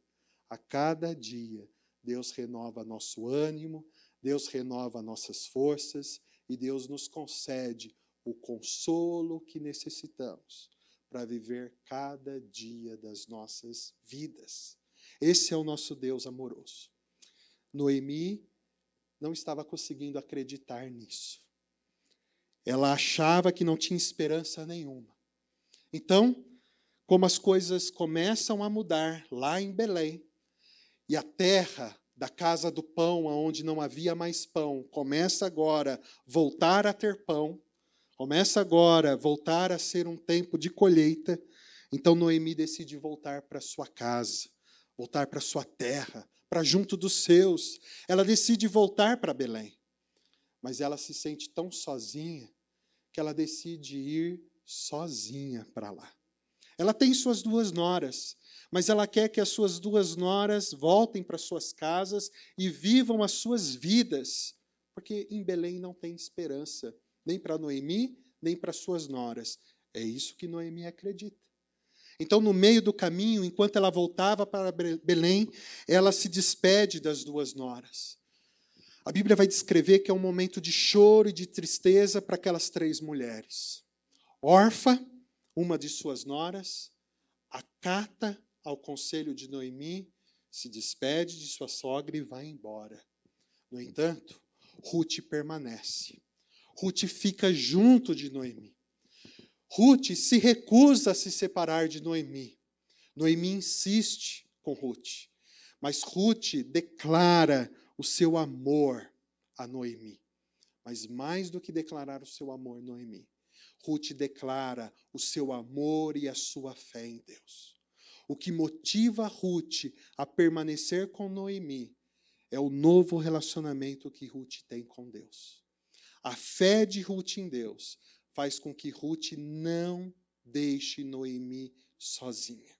a cada dia Deus renova nosso ânimo, Deus renova nossas forças e Deus nos concede o consolo que necessitamos para viver cada dia das nossas vidas. Esse é o nosso Deus amoroso. Noemi não estava conseguindo acreditar nisso. Ela achava que não tinha esperança nenhuma. Então, como as coisas começam a mudar lá em Belém, e a terra da casa do pão, onde não havia mais pão, começa agora a voltar a ter pão, começa agora a voltar a ser um tempo de colheita, então Noemi decide voltar para sua casa, voltar para sua terra, para junto dos seus. Ela decide voltar para Belém, mas ela se sente tão sozinha que ela decide ir sozinha para lá. Ela tem suas duas noras, mas ela quer que as suas duas noras voltem para suas casas e vivam as suas vidas, porque em Belém não tem esperança, nem para Noemi, nem para suas noras. É isso que Noemi acredita. Então, no meio do caminho, enquanto ela voltava para Belém, ela se despede das duas noras. A Bíblia vai descrever que é um momento de choro e de tristeza para aquelas três mulheres. Orfa, uma de suas noras, acata ao conselho de Noemi, se despede de sua sogra e vai embora. No entanto, Ruth permanece. Ruth fica junto de Noemi. Ruth se recusa a se separar de Noemi. Noemi insiste com Ruth, mas Ruth declara o seu amor a Noemi. Mas mais do que declarar o seu amor a Noemi, Ruth declara o seu amor e a sua fé em Deus. O que motiva Ruth a permanecer com Noemi é o novo relacionamento que Ruth tem com Deus. A fé de Ruth em Deus faz com que Ruth não deixe Noemi sozinha.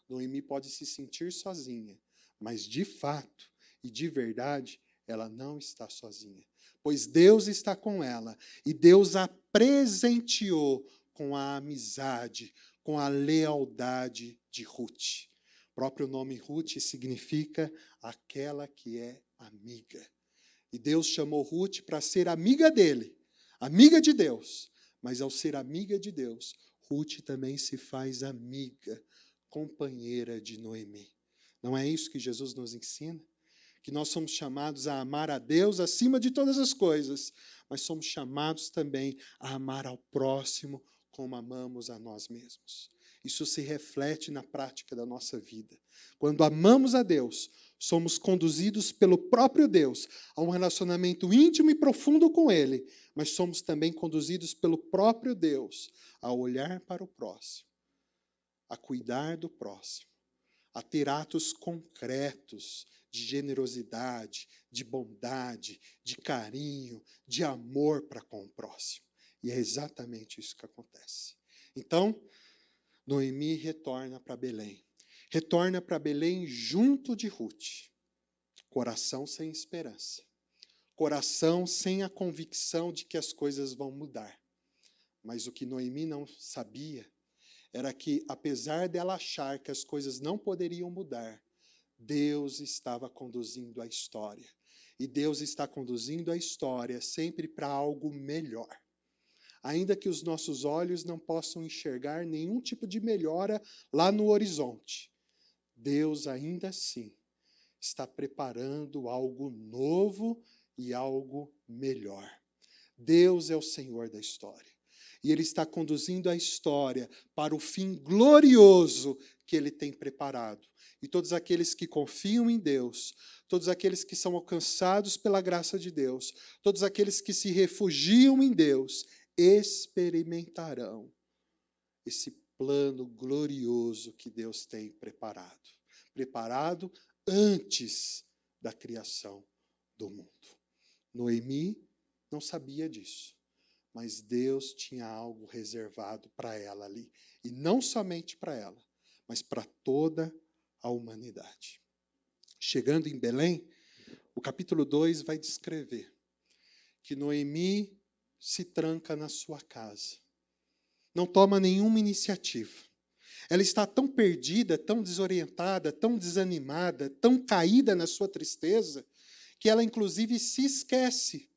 Noemi pode se sentir sozinha, mas de fato e de verdade, ela não está sozinha, pois Deus está com ela e Deus a presenteou com a amizade, com a lealdade de Ruth. O próprio nome Ruth significa aquela que é amiga. E Deus chamou Ruth para ser amiga dele, amiga de Deus. Mas ao ser amiga de Deus, Ruth também se faz amiga, companheira de Noemi. Não é isso que Jesus nos ensina? Que nós somos chamados a amar a Deus acima de todas as coisas, mas somos chamados também a amar ao próximo como amamos a nós mesmos. Isso se reflete na prática da nossa vida. Quando amamos a Deus, somos conduzidos pelo próprio Deus a um relacionamento íntimo e profundo com Ele, mas somos também conduzidos pelo próprio Deus a olhar para o próximo, a cuidar do próximo, a ter atos concretos de generosidade, de bondade, de carinho, de amor para com o próximo. E é exatamente isso que acontece. Então, Noemi retorna para Belém. Retorna para Belém junto de Ruth. Coração sem esperança. Coração sem a convicção de que as coisas vão mudar. Mas o que Noemi não sabia era que, apesar dela achar que as coisas não poderiam mudar, Deus estava conduzindo a história. E Deus está conduzindo a história sempre para algo melhor. Ainda que os nossos olhos não possam enxergar nenhum tipo de melhora lá no horizonte, Deus ainda assim está preparando algo novo e algo melhor. Deus é o Senhor da história. E Ele está conduzindo a história para o fim glorioso que Ele tem preparado. E todos aqueles que confiam em Deus, todos aqueles que são alcançados pela graça de Deus, todos aqueles que se refugiam em Deus, experimentarão esse plano glorioso que Deus tem preparado. Preparado antes da criação do mundo. Noemi não sabia disso, mas Deus tinha algo reservado para ela ali. E não somente para ela, mas para toda a humanidade. Chegando em Belém, o capítulo 2 vai descrever que Noemi se tranca na sua casa. Não toma nenhuma iniciativa. Ela está tão perdida, tão desorientada, tão desanimada, tão caída na sua tristeza, que ela inclusive se esquece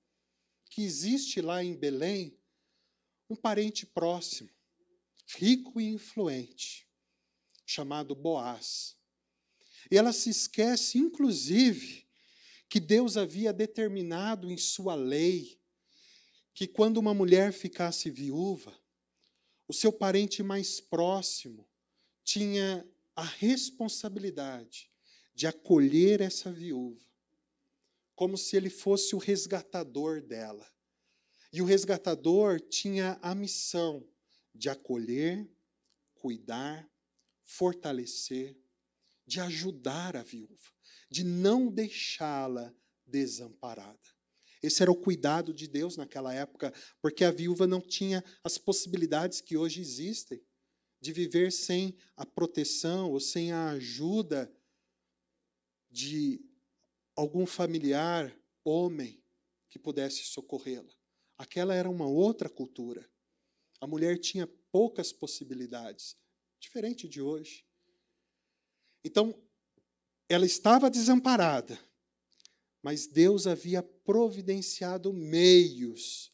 que existe lá em Belém um parente próximo, rico e influente, chamado Boaz. E ela se esquece, inclusive, que Deus havia determinado em sua lei que quando uma mulher ficasse viúva, o seu parente mais próximo tinha a responsabilidade de acolher essa viúva, como se ele fosse o resgatador dela. E o resgatador tinha a missão de acolher, cuidar, fortalecer, de ajudar a viúva, de não deixá-la desamparada. Esse era o cuidado de Deus naquela época, porque a viúva não tinha as possibilidades que hoje existem de viver sem a proteção ou sem a ajuda de algum familiar, homem, que pudesse socorrê-la. Aquela era uma outra cultura. A mulher tinha poucas possibilidades, diferente de hoje. Então, ela estava desamparada, mas Deus havia providenciado meios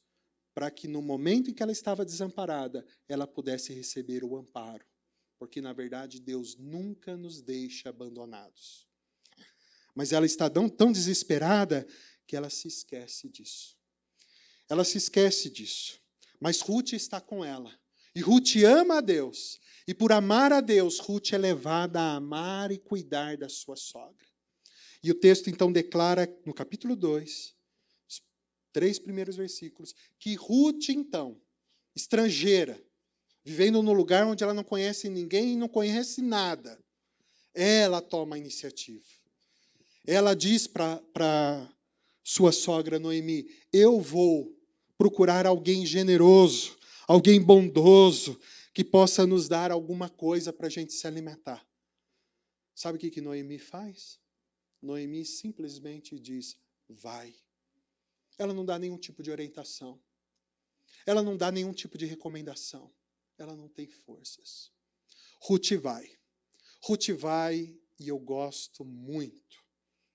para que no momento em que ela estava desamparada, ela pudesse receber o amparo. Porque, na verdade, Deus nunca nos deixa abandonados. Mas ela está tão desesperada que ela se esquece disso. Ela se esquece disso. Mas Ruth está com ela. E Ruth ama a Deus. E por amar a Deus, Ruth é levada a amar e cuidar da sua sogra. E o texto então declara, no capítulo 2, os 3 primeiros versículos, que Ruth, então, estrangeira, vivendo num lugar onde ela não conhece ninguém e não conhece nada, ela toma a iniciativa. Ela diz para sua sogra Noemi: eu vou procurar alguém generoso, alguém bondoso, que possa nos dar alguma coisa para a gente se alimentar. Sabe o que Noemi faz? Noemi simplesmente diz: vai. Ela não dá nenhum tipo de orientação. Ela não dá nenhum tipo de recomendação. Ela não tem forças. Ruth vai. Ruth vai, e eu gosto muito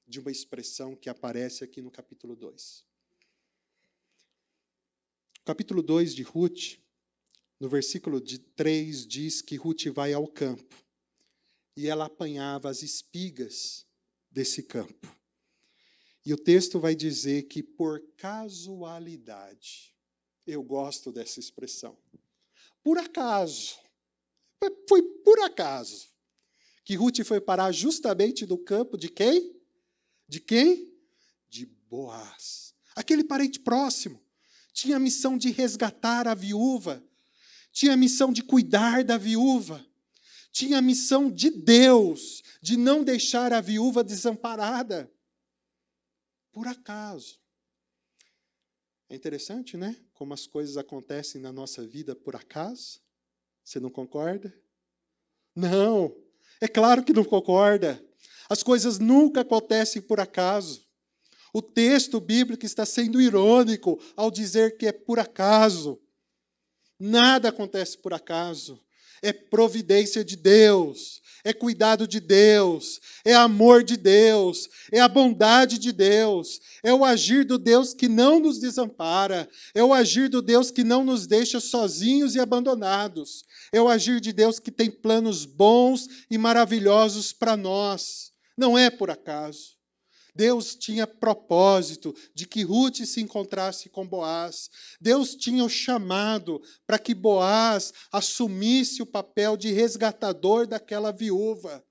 de uma expressão que aparece aqui no capítulo 2. O capítulo 2 de Ruth, no versículo 3, diz que Ruth vai ao campo e ela apanhava as espigas desse campo. E o texto vai dizer que por casualidade, eu gosto dessa expressão, por acaso, foi por acaso, que Ruth foi parar justamente no campo de quem? De quem? De Boaz. Aquele parente próximo. Tinha a missão de resgatar a viúva. Tinha a missão de cuidar da viúva. Tinha a missão de Deus de não deixar a viúva desamparada. Por acaso. É interessante, né? Como as coisas acontecem na nossa vida por acaso. Você não concorda? Não. É claro que não concorda. As coisas nunca acontecem por acaso. O texto bíblico está sendo irônico ao dizer que é por acaso. Nada acontece por acaso. É providência de Deus, é cuidado de Deus, é amor de Deus, é a bondade de Deus, é o agir do Deus que não nos desampara, é o agir do Deus que não nos deixa sozinhos e abandonados, é o agir de Deus que tem planos bons e maravilhosos para nós. Não é por acaso. Deus tinha propósito de que Ruth se encontrasse com Boaz. Deus tinha o chamado para que Boaz assumisse o papel de resgatador daquela viúva.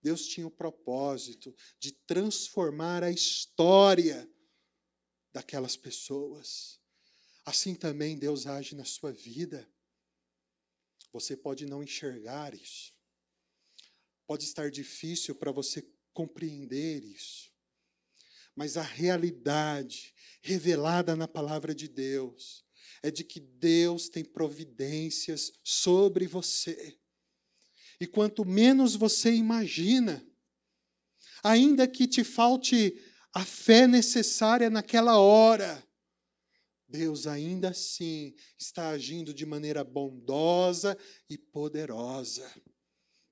Deus tinha o propósito de transformar a história daquelas pessoas. Assim também Deus age na sua vida. Você pode não enxergar isso. Pode estar difícil para você compreender isso. Mas a realidade revelada na palavra de Deus é de que Deus tem providências sobre você. E quanto menos você imagina, ainda que te falte a fé necessária naquela hora, Deus ainda assim está agindo de maneira bondosa e poderosa.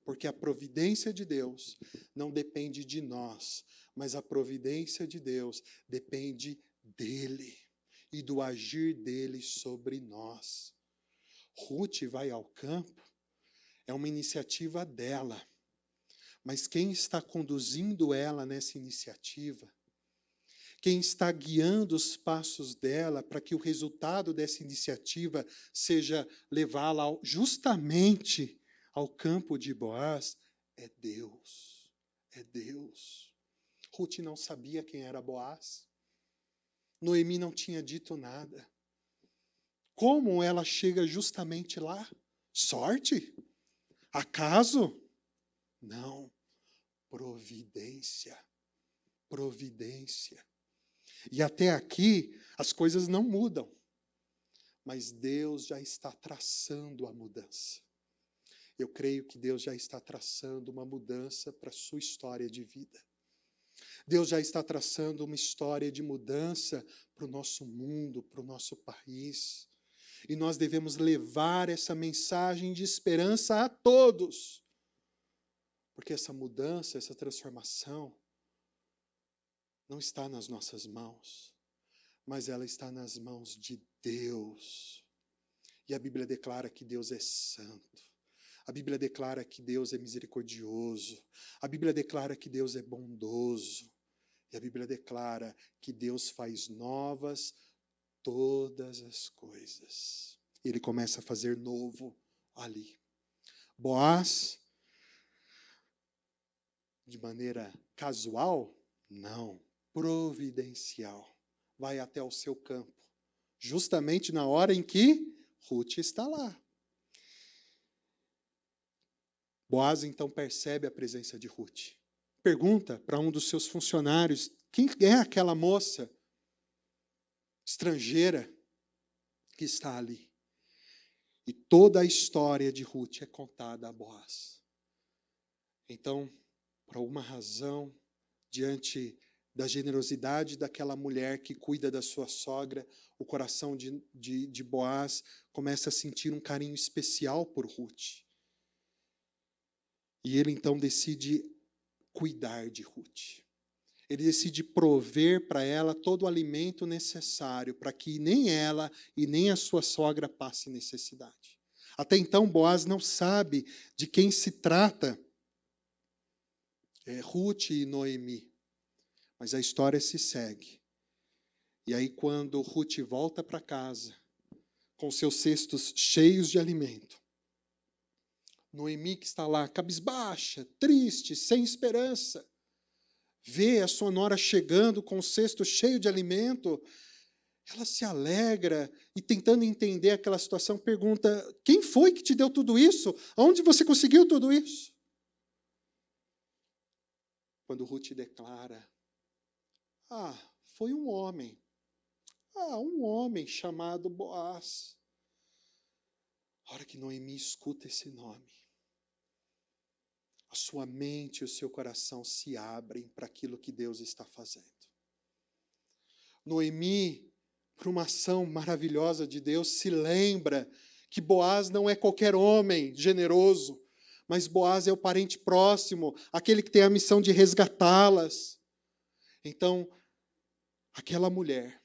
Porque a providência de Deus não depende de nós, mas a providência de Deus depende dele e do agir dele sobre nós. Ruth vai ao campo, é uma iniciativa dela, mas quem está conduzindo ela nessa iniciativa, quem está guiando os passos dela para que o resultado dessa iniciativa seja levá-la justamente ao campo de Boaz, é Deus. É Deus. Ruth não sabia quem era Boaz. Noemi não tinha dito nada. Como ela chega justamente lá? Sorte? Acaso? Não. Providência. Providência. E até aqui as coisas não mudam. Mas Deus já está traçando a mudança. Eu creio que Deus já está traçando uma mudança para a sua história de vida. Deus já está traçando uma história de mudança para o nosso mundo, para o nosso país. E nós devemos levar essa mensagem de esperança a todos. Porque essa mudança, essa transformação, não está nas nossas mãos, mas ela está nas mãos de Deus. E a Bíblia declara que Deus é santo. A Bíblia declara que Deus é misericordioso. A Bíblia declara que Deus é bondoso. E a Bíblia declara que Deus faz novas todas as coisas. Ele começa a fazer novo ali. Boaz, de maneira casual? Não. Providencial. Vai até o seu campo, justamente na hora em que Ruth está lá. Boaz então percebe a presença de Ruth. Pergunta para um dos seus funcionários: quem é aquela moça estrangeira que está ali? E toda a história de Ruth é contada a Boaz. Então, por alguma razão, diante da generosidade daquela mulher que cuida da sua sogra, o coração de Boaz começa a sentir um carinho especial por Ruth. E ele então decide cuidar de Ruth. Ele decide prover para ela todo o alimento necessário para que nem ela e nem a sua sogra passem necessidade. Até então, Boaz não sabe de quem se trata Ruth e Noemi. Mas a história se segue. E aí, quando Ruth volta para casa, com seus cestos cheios de alimento, Noemi, que está lá, cabisbaixa, triste, sem esperança, vê a sua nora chegando com o cesto cheio de alimento, ela se alegra e, tentando entender aquela situação, pergunta: quem foi que te deu tudo isso? Aonde você conseguiu tudo isso? Quando Ruth declara: foi um homem. Um homem chamado Boaz. A hora que Noemi escuta esse nome, a sua mente e o seu coração se abrem para aquilo que Deus está fazendo. Noemi, por uma ação maravilhosa de Deus, se lembra que Boaz não é qualquer homem generoso, mas Boaz é o parente próximo, aquele que tem a missão de resgatá-las. Então, aquela mulher,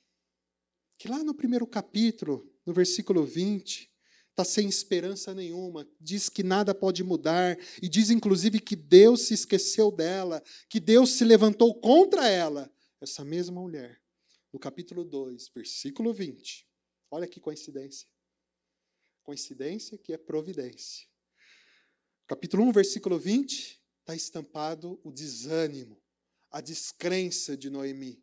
que lá no primeiro capítulo, no versículo 20, está sem esperança nenhuma, diz que nada pode mudar, e diz inclusive que Deus se esqueceu dela, que Deus se levantou contra ela. Essa mesma mulher, no capítulo 2, versículo 20, olha que coincidência. Coincidência que é providência. Capítulo 1, versículo 20, está estampado o desânimo, a descrença de Noemi.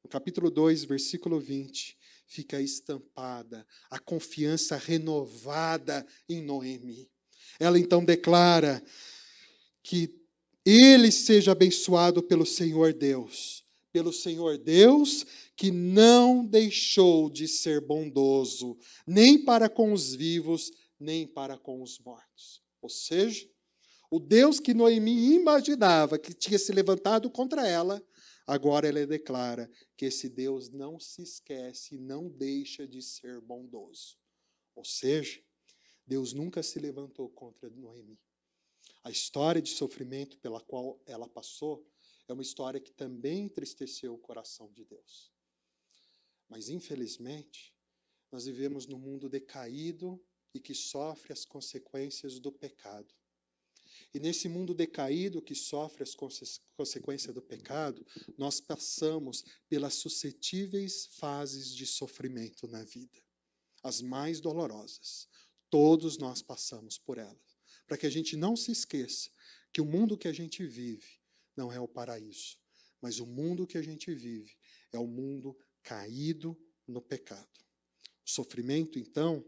No capítulo 2, versículo 20, fica estampada a confiança renovada em Noemi. Ela então declara que ele seja abençoado pelo Senhor Deus que não deixou de ser bondoso, nem para com os vivos, nem para com os mortos. Ou seja, o Deus que Noemi imaginava que tinha se levantado contra ela, agora ela declara que esse Deus não se esquece e não deixa de ser bondoso. Ou seja, Deus nunca se levantou contra Noemi. A história de sofrimento pela qual ela passou é uma história que também entristeceu o coração de Deus. Mas, infelizmente, nós vivemos num mundo decaído e que sofre as consequências do pecado. E nesse mundo decaído que sofre as consequências do pecado, nós passamos pelas suscetíveis fases de sofrimento na vida, as mais dolorosas. Todos nós passamos por elas, para que a gente não se esqueça que o mundo que a gente vive não é o paraíso, mas o mundo que a gente vive é o mundo caído no pecado. O sofrimento, então,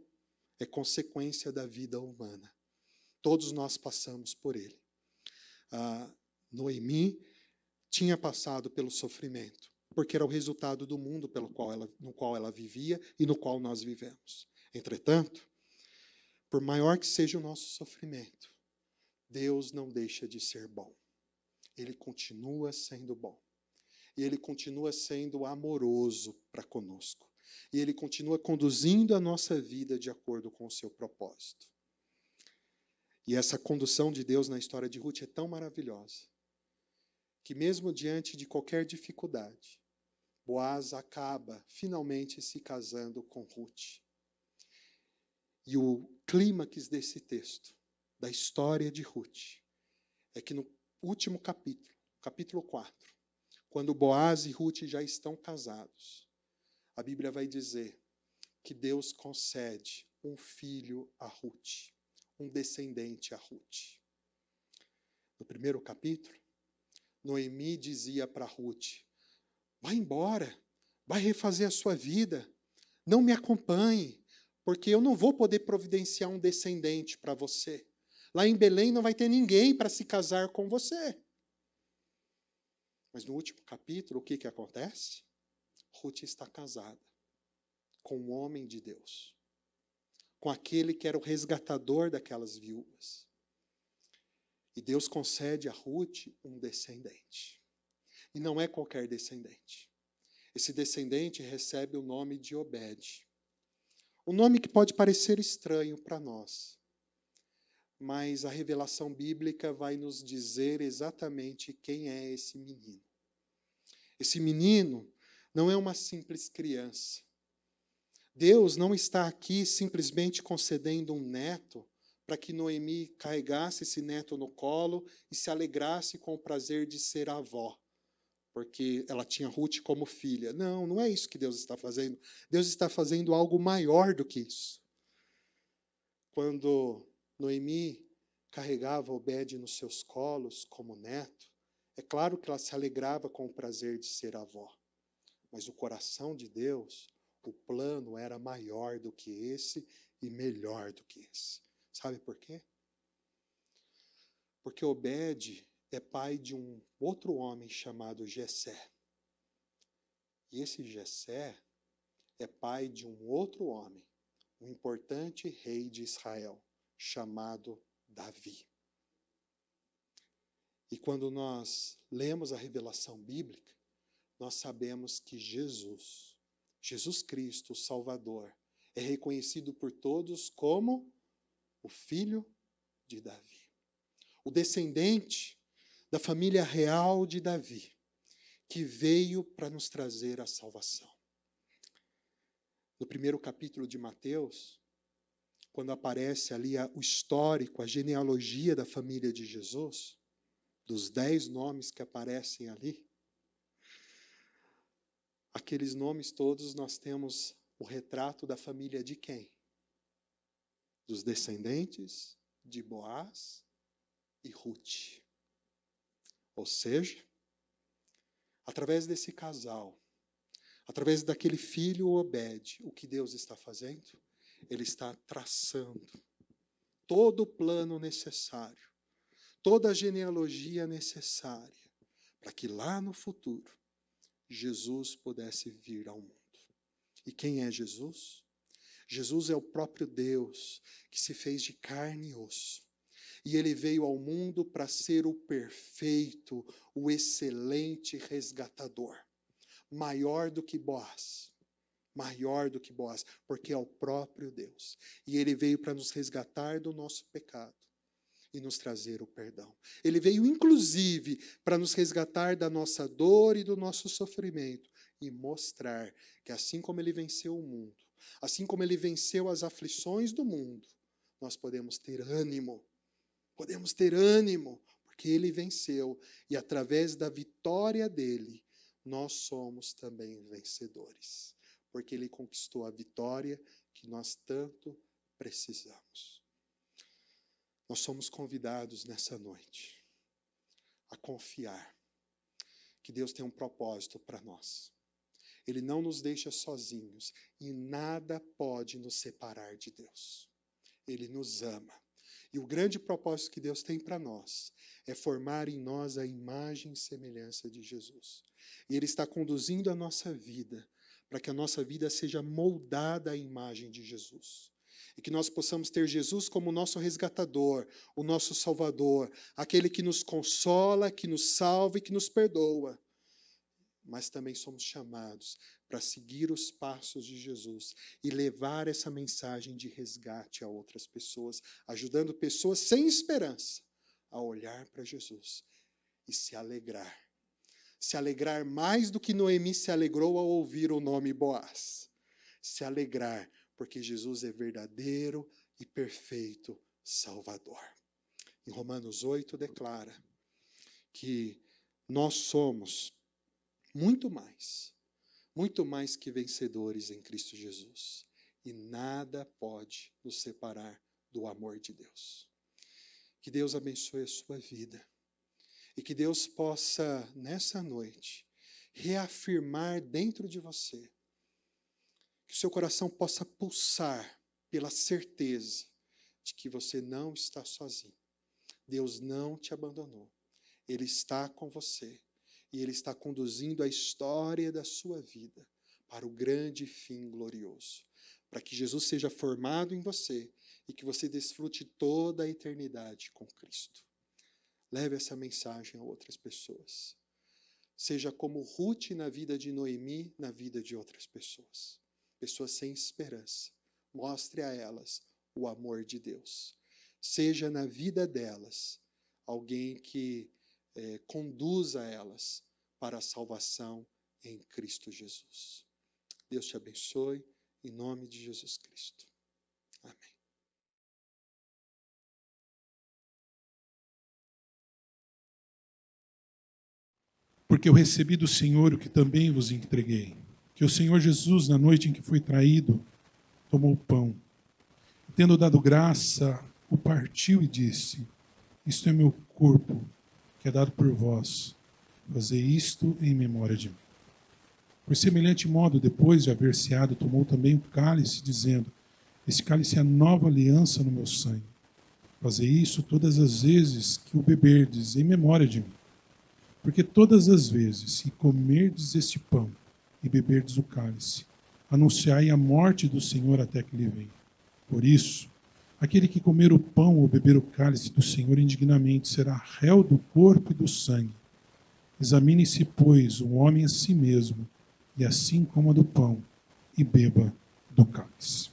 é consequência da vida humana. Todos nós passamos por ele. Noemi tinha passado pelo sofrimento, porque era o resultado do mundo no qual ela vivia e no qual nós vivemos. Entretanto, por maior que seja o nosso sofrimento, Deus não deixa de ser bom. Ele continua sendo bom. E Ele continua sendo amoroso para conosco. E Ele continua conduzindo a nossa vida de acordo com o seu propósito. E essa condução de Deus na história de Ruth é tão maravilhosa, que mesmo diante de qualquer dificuldade, Boaz acaba finalmente se casando com Ruth. E o clímax desse texto, da história de Ruth, é que no último capítulo, capítulo 4, quando Boaz e Ruth já estão casados, a Bíblia vai dizer que Deus concede um filho a Ruth, um descendente a Ruth. No primeiro capítulo, Noemi dizia para Ruth: vai embora, vai refazer a sua vida, não me acompanhe, porque eu não vou poder providenciar um descendente para você. Lá em Belém não vai ter ninguém para se casar com você. Mas no último capítulo, o que acontece? Ruth está casada com um homem de Deus, com aquele que era o resgatador daquelas viúvas. E Deus concede a Ruth um descendente. E não é qualquer descendente. Esse descendente recebe o nome de Obed. Um nome que pode parecer estranho para nós, mas a revelação bíblica vai nos dizer exatamente quem é esse menino. Esse menino não é uma simples criança. Deus não está aqui simplesmente concedendo um neto para que Noemi carregasse esse neto no colo e se alegrasse com o prazer de ser avó, porque ela tinha Ruth como filha. Não, não é isso que Deus está fazendo. Deus está fazendo algo maior do que isso. Quando Noemi carregava Obed nos seus colos como neto, é claro que ela se alegrava com o prazer de ser avó. Mas o coração de Deus, o plano era maior do que esse e melhor do que esse. Sabe por quê? Porque Obed é pai de um outro homem chamado Jessé. E esse Jessé é pai de um outro homem, um importante rei de Israel, chamado Davi. E quando nós lemos a revelação bíblica, nós sabemos que Jesus Cristo, o Salvador, é reconhecido por todos como o filho de Davi. O descendente da família real de Davi, que veio para nos trazer a salvação. No primeiro capítulo de Mateus, quando aparece ali o histórico, a genealogia da família de Jesus, dos 10 nomes que aparecem ali, aqueles nomes todos nós temos o retrato da família de quem? Dos descendentes de Boaz e Ruth. Ou seja, através desse casal, através daquele filho Obed, o que Deus está fazendo? Ele está traçando todo o plano necessário, toda a genealogia necessária, para que lá no futuro Jesus pudesse vir ao mundo. E quem é Jesus? Jesus é o próprio Deus que se fez de carne e osso. E ele veio ao mundo para ser o perfeito, o excelente resgatador. Maior do que Boaz. Maior do que Boaz, porque é o próprio Deus. E ele veio para nos resgatar do nosso pecado e nos trazer o perdão. Ele veio, inclusive, para nos resgatar da nossa dor e do nosso sofrimento e mostrar que assim como ele venceu o mundo, assim como ele venceu as aflições do mundo, nós podemos ter ânimo. Podemos ter ânimo, porque ele venceu e através da vitória dele, nós somos também vencedores, porque ele conquistou a vitória que nós tanto precisamos. Nós somos convidados nessa noite a confiar que Deus tem um propósito para nós. Ele não nos deixa sozinhos e nada pode nos separar de Deus. Ele nos ama. E o grande propósito que Deus tem para nós é formar em nós a imagem e semelhança de Jesus. E Ele está conduzindo a nossa vida para que a nossa vida seja moldada à imagem de Jesus. e que nós possamos ter Jesus como nosso resgatador, o nosso salvador, aquele que nos consola, que nos salva e que nos perdoa. Mas também somos chamados para seguir os passos de Jesus e levar essa mensagem de resgate a outras pessoas, ajudando pessoas sem esperança a olhar para Jesus e se alegrar. Se alegrar mais do que Noemi se alegrou ao ouvir o nome Boaz. Se alegrar, porque Jesus é verdadeiro e perfeito Salvador. Em Romanos 8 declara que nós somos muito mais que vencedores em Cristo Jesus. E nada pode nos separar do amor de Deus. Que Deus abençoe a sua vida. E que Deus possa, nessa noite, reafirmar dentro de você, que o seu coração possa pulsar pela certeza de que você não está sozinho. Deus não te abandonou. Ele está com você. E Ele está conduzindo a história da sua vida para o grande fim glorioso. Para que Jesus seja formado em você e que você desfrute toda a eternidade com Cristo. Leve essa mensagem a outras pessoas. Seja como Ruth na vida de Noemi, na vida de outras pessoas. Pessoas sem esperança. Mostre a elas o amor de Deus. Seja na vida delas alguém que conduza elas para a salvação em Cristo Jesus. Deus te abençoe, em nome de Jesus Cristo. Amém. Porque eu recebi do Senhor o que também vos entreguei. Que o Senhor Jesus, na noite em que foi traído, tomou o pão. Tendo dado graça, o partiu e disse: isto é meu corpo, que é dado por vós. Fazei isto em memória de mim. Por semelhante modo, depois de haver ceado, tomou também o cálice, dizendo: esse cálice é a nova aliança no meu sangue. Fazei isso todas as vezes que o beberdes, em memória de mim. Porque todas as vezes que comerdes este pão e beberdes o cálice, anunciai a morte do Senhor até que ele venha. Por isso, aquele que comer o pão ou beber o cálice do Senhor indignamente será réu do corpo e do sangue. Examine-se, pois, o homem a si mesmo, e assim coma do pão e beba do cálice.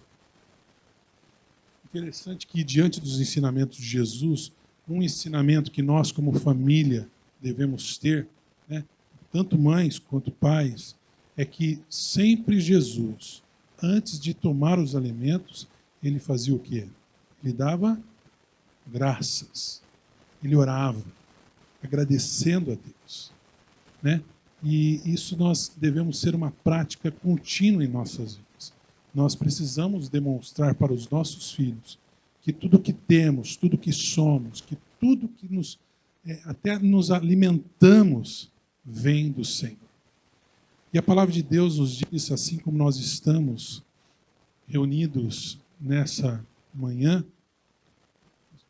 Interessante que, diante dos ensinamentos de Jesus, um ensinamento que nós, como família, devemos ter, né, tanto mães quanto pais, é que sempre Jesus, antes de tomar os alimentos, ele fazia o quê? Ele dava graças. Ele orava, agradecendo a Deus, né? E isso nós devemos ser uma prática contínua em nossas vidas. Nós precisamos demonstrar para os nossos filhos que tudo que temos, tudo que somos, que tudo que até nos alimentamos, vem do Senhor. E a palavra de Deus nos diz, assim como nós estamos reunidos nessa manhã,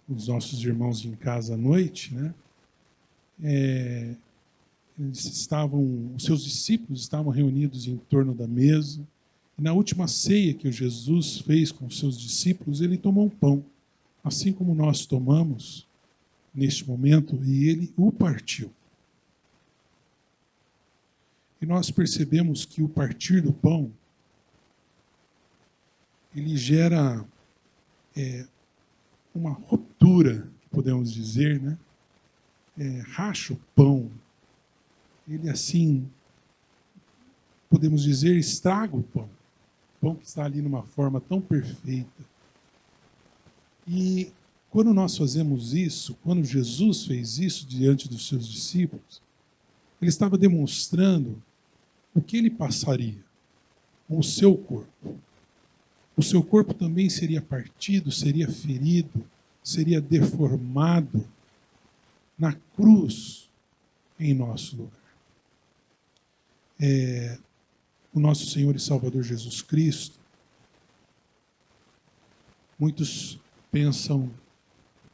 os nossos irmãos em casa à noite, né? Os seus discípulos estavam reunidos em torno da mesa. E na última ceia que Jesus fez com os seus discípulos, ele tomou um pão, assim como nós tomamos neste momento, e ele o partiu. E nós percebemos que o partir do pão, ele gera uma ruptura, podemos dizer, né? Racha o pão. Ele assim, podemos dizer, estraga o pão. O pão que está ali numa forma tão perfeita. E quando nós fazemos isso, quando Jesus fez isso diante dos seus discípulos, ele estava demonstrando o que ele passaria com o seu corpo. O seu corpo também seria partido, seria ferido, seria deformado na cruz em nosso lugar. O nosso Senhor e Salvador Jesus Cristo, muitos pensam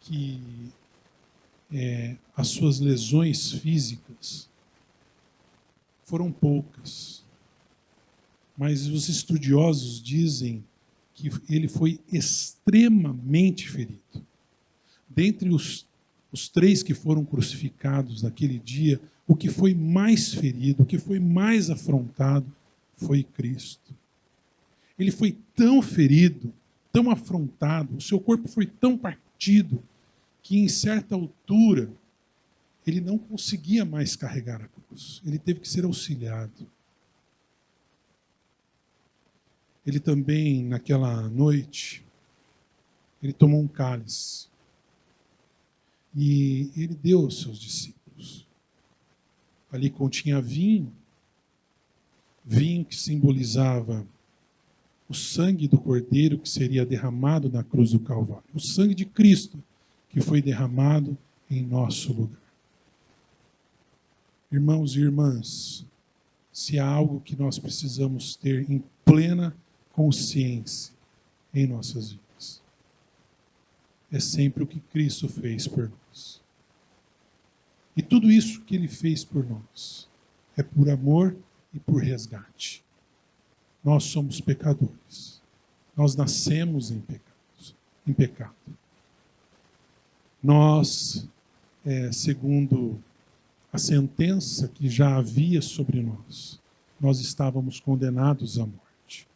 que as suas lesões físicas foram poucas, mas os estudiosos dizem que ele foi extremamente ferido. Dentre os 3 que foram crucificados naquele dia, o que foi mais ferido, o que foi mais afrontado, foi Cristo. Ele foi tão ferido, tão afrontado, o seu corpo foi tão partido, que em certa altura ele não conseguia mais carregar a cruz. Ele teve que ser auxiliado. Ele também, naquela noite, ele tomou um cálice. E ele deu aos seus discípulos. Ali continha vinho que simbolizava o sangue do Cordeiro que seria derramado na cruz do Calvário. O sangue de Cristo que foi derramado em nosso lugar. Irmãos e irmãs, se há algo que nós precisamos ter em plena consciência em nossas vidas, é sempre o que Cristo fez por nós. E tudo isso que Ele fez por nós é por amor e por resgate. Nós somos pecadores. Nós nascemos em pecado. Nós, segundo a sentença que já havia sobre nós estávamos condenados à morte.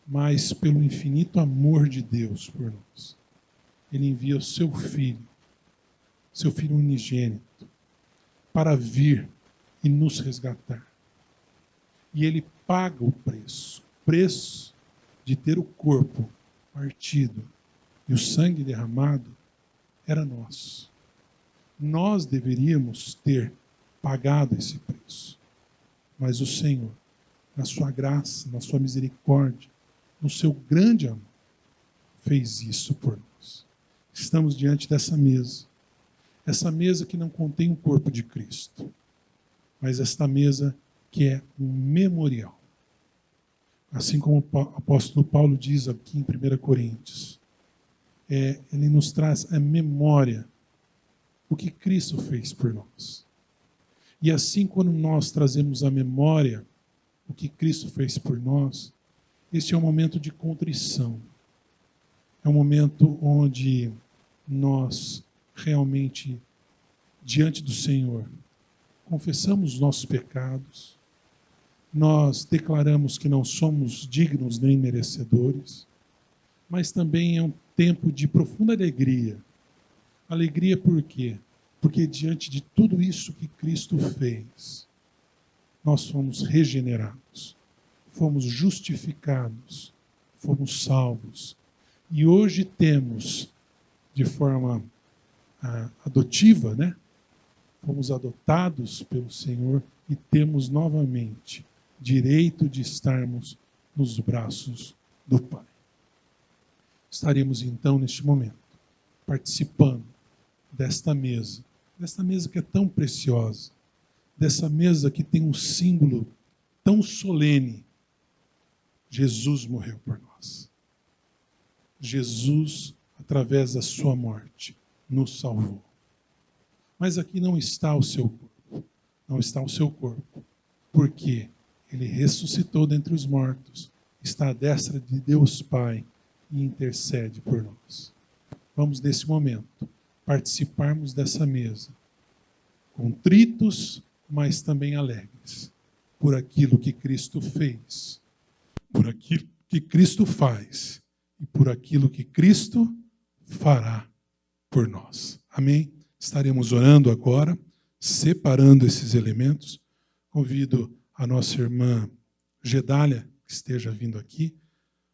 Mas pelo infinito amor de Deus por nós, Ele envia o seu Filho unigênito, para vir e nos resgatar. E Ele paga o preço de ter o corpo partido e o sangue derramado era nosso. Nós deveríamos ter pagado esse preço. Mas o Senhor, na sua graça, na sua misericórdia, no seu grande amor, fez isso por nós. Estamos diante dessa mesa. Essa mesa que não contém o corpo de Cristo, mas esta mesa que é um memorial. Assim como o apóstolo Paulo diz aqui em 1 Coríntios, ele nos traz a memória o que Cristo fez por nós. E assim, quando nós trazemos à memória o que Cristo fez por nós, este é um momento de contrição. É um momento onde nós realmente, diante do Senhor, confessamos os nossos pecados, nós declaramos que não somos dignos nem merecedores, mas também é um tempo de profunda alegria. Alegria por quê? Porque diante de tudo isso que Cristo fez, nós fomos regenerados, fomos justificados, fomos salvos. E hoje temos, de forma adotiva, fomos adotados pelo Senhor e temos novamente direito de estarmos nos braços do Pai. Estaremos então, neste momento, participando desta mesa que é tão preciosa, dessa mesa que tem um símbolo tão solene. Jesus morreu por nós. Jesus, através da sua morte, nos salvou. Mas aqui não está o seu corpo. Não está o seu corpo. Porque ele ressuscitou dentre os mortos, está à destra de Deus Pai e intercede por nós. Vamos, nesse momento, participarmos dessa mesa, contritos, mas também alegres, por aquilo que Cristo fez, por aquilo que Cristo faz e por aquilo que Cristo fará por nós. Amém? Estaremos orando agora, separando esses elementos. Convido a nossa irmã Gedália, que esteja vindo aqui,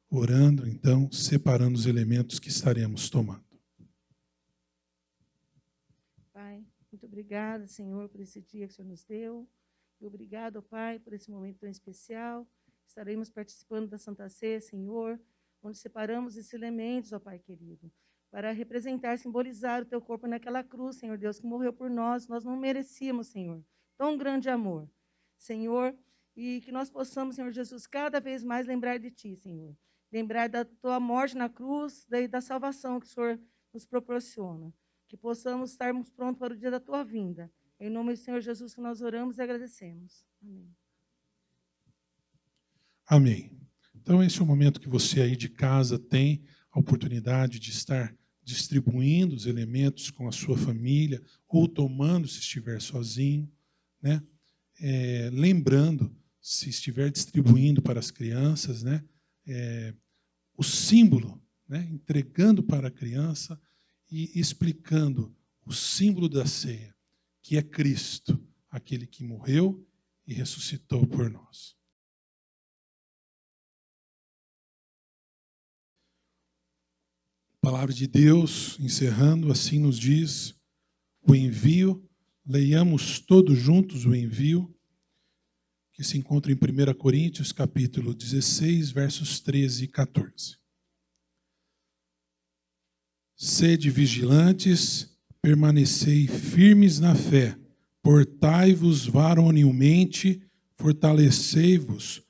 orando, então, separando os elementos que estaremos tomando. Pai, muito obrigada, Senhor, por esse dia que o Senhor nos deu. E obrigado, Pai, por esse momento tão especial. Estaremos participando da Santa Ceia, Senhor, onde separamos esses elementos, ó Pai querido, para representar, simbolizar o Teu corpo naquela cruz, Senhor Deus, que morreu por nós. Nós não merecíamos, Senhor, tão grande amor, Senhor, e que nós possamos, Senhor Jesus, cada vez mais lembrar de Ti, Senhor. Lembrar da Tua morte na cruz, da salvação que o Senhor nos proporciona. Que possamos estarmos prontos para o dia da Tua vinda. Em nome do Senhor Jesus que nós oramos e agradecemos. Amém. Amém. Então, esse é o momento que você aí de casa tem a oportunidade de estar distribuindo os elementos com a sua família, ou tomando se estiver sozinho, né? Lembrando, se estiver distribuindo para as crianças, né? O símbolo, né? Entregando para a criança e explicando o símbolo da ceia, que é Cristo, aquele que morreu e ressuscitou por nós. A palavra de Deus, encerrando, assim nos diz o envio. Leiamos todos juntos o envio, que se encontra em 1 Coríntios, capítulo 16, versos 13 e 14. Sede vigilantes, permanecei firmes na fé, portai-vos varonilmente, fortalecei-vos,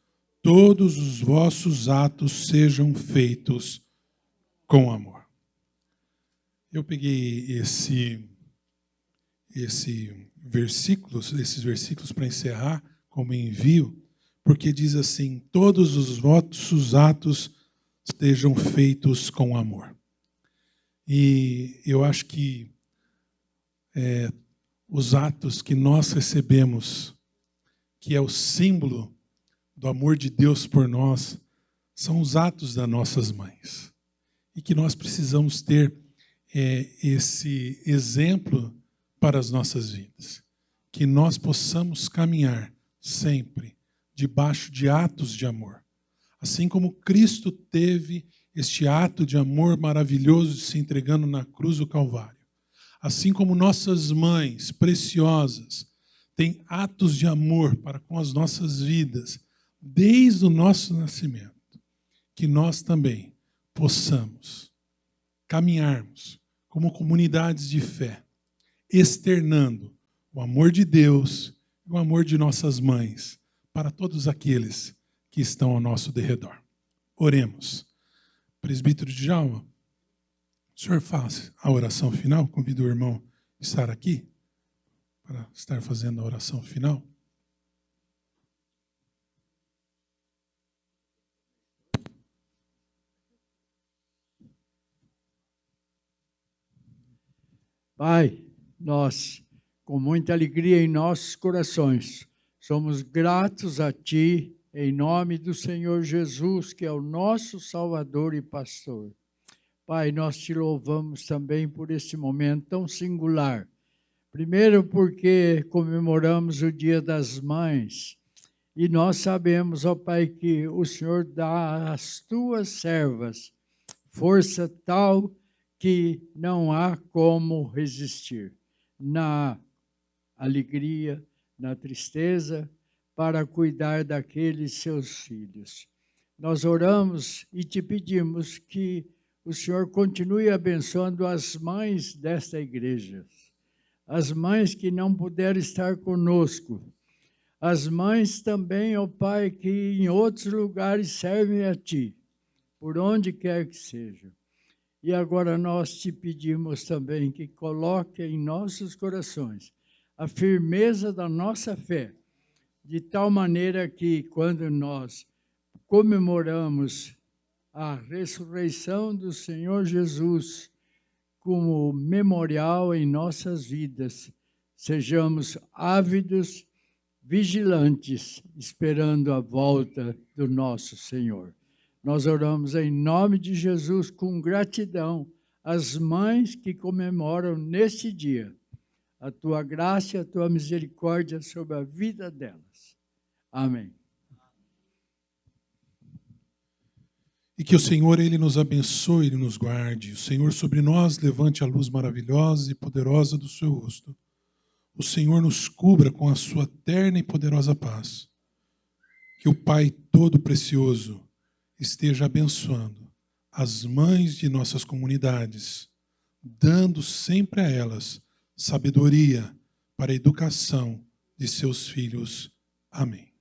todos os vossos atos sejam feitos com amor. Eu peguei esses versículos para encerrar como envio, porque diz assim: todos os vossos atos estejam feitos com amor. E eu acho que os atos que nós recebemos, que é o símbolo do amor de Deus por nós, são os atos das nossas mães. E que nós precisamos ter esse exemplo para as nossas vidas. Que nós possamos caminhar sempre debaixo de atos de amor. Assim como Cristo teve este ato de amor maravilhoso de se entregando na cruz do Calvário. Assim como nossas mães preciosas têm atos de amor para com as nossas vidas, desde o nosso nascimento, que nós também possamos caminharmos como comunidades de fé, externando o amor de Deus e o amor de nossas mães para todos aqueles que estão ao nosso derredor. Oremos. Presbítero Djalma, o senhor faz a oração final? Convido o irmão a estar aqui para estar fazendo a oração final. Pai, nós, com muita alegria em nossos corações, somos gratos a Ti, em nome do Senhor Jesus, que é o nosso Salvador e Pastor. Pai, nós Te louvamos também por este momento tão singular. Primeiro porque comemoramos o Dia das Mães, e nós sabemos, ó Pai, que o Senhor dá às Tuas servas força tal que não há como resistir, na alegria, na tristeza, para cuidar daqueles seus filhos. Nós oramos e te pedimos que o Senhor continue abençoando as mães desta igreja, as mães que não puderam estar conosco, as mães também, ó Pai, que em outros lugares servem a Ti, por onde quer que seja. E agora nós te pedimos também que coloque em nossos corações a firmeza da nossa fé, de tal maneira que quando nós comemoramos a ressurreição do Senhor Jesus como memorial em nossas vidas, sejamos ávidos, vigilantes, esperando a volta do nosso Senhor. Nós oramos em nome de Jesus com gratidão às mães que comemoram neste dia a Tua graça e a Tua misericórdia sobre a vida delas. Amém. E que o Senhor, Ele nos abençoe e nos guarde. O Senhor sobre nós levante a luz maravilhosa e poderosa do seu rosto. O Senhor nos cubra com a sua terna e poderosa paz. Que o Pai Todo-Precioso esteja abençoando as mães de nossas comunidades, dando sempre a elas sabedoria para a educação de seus filhos. Amém.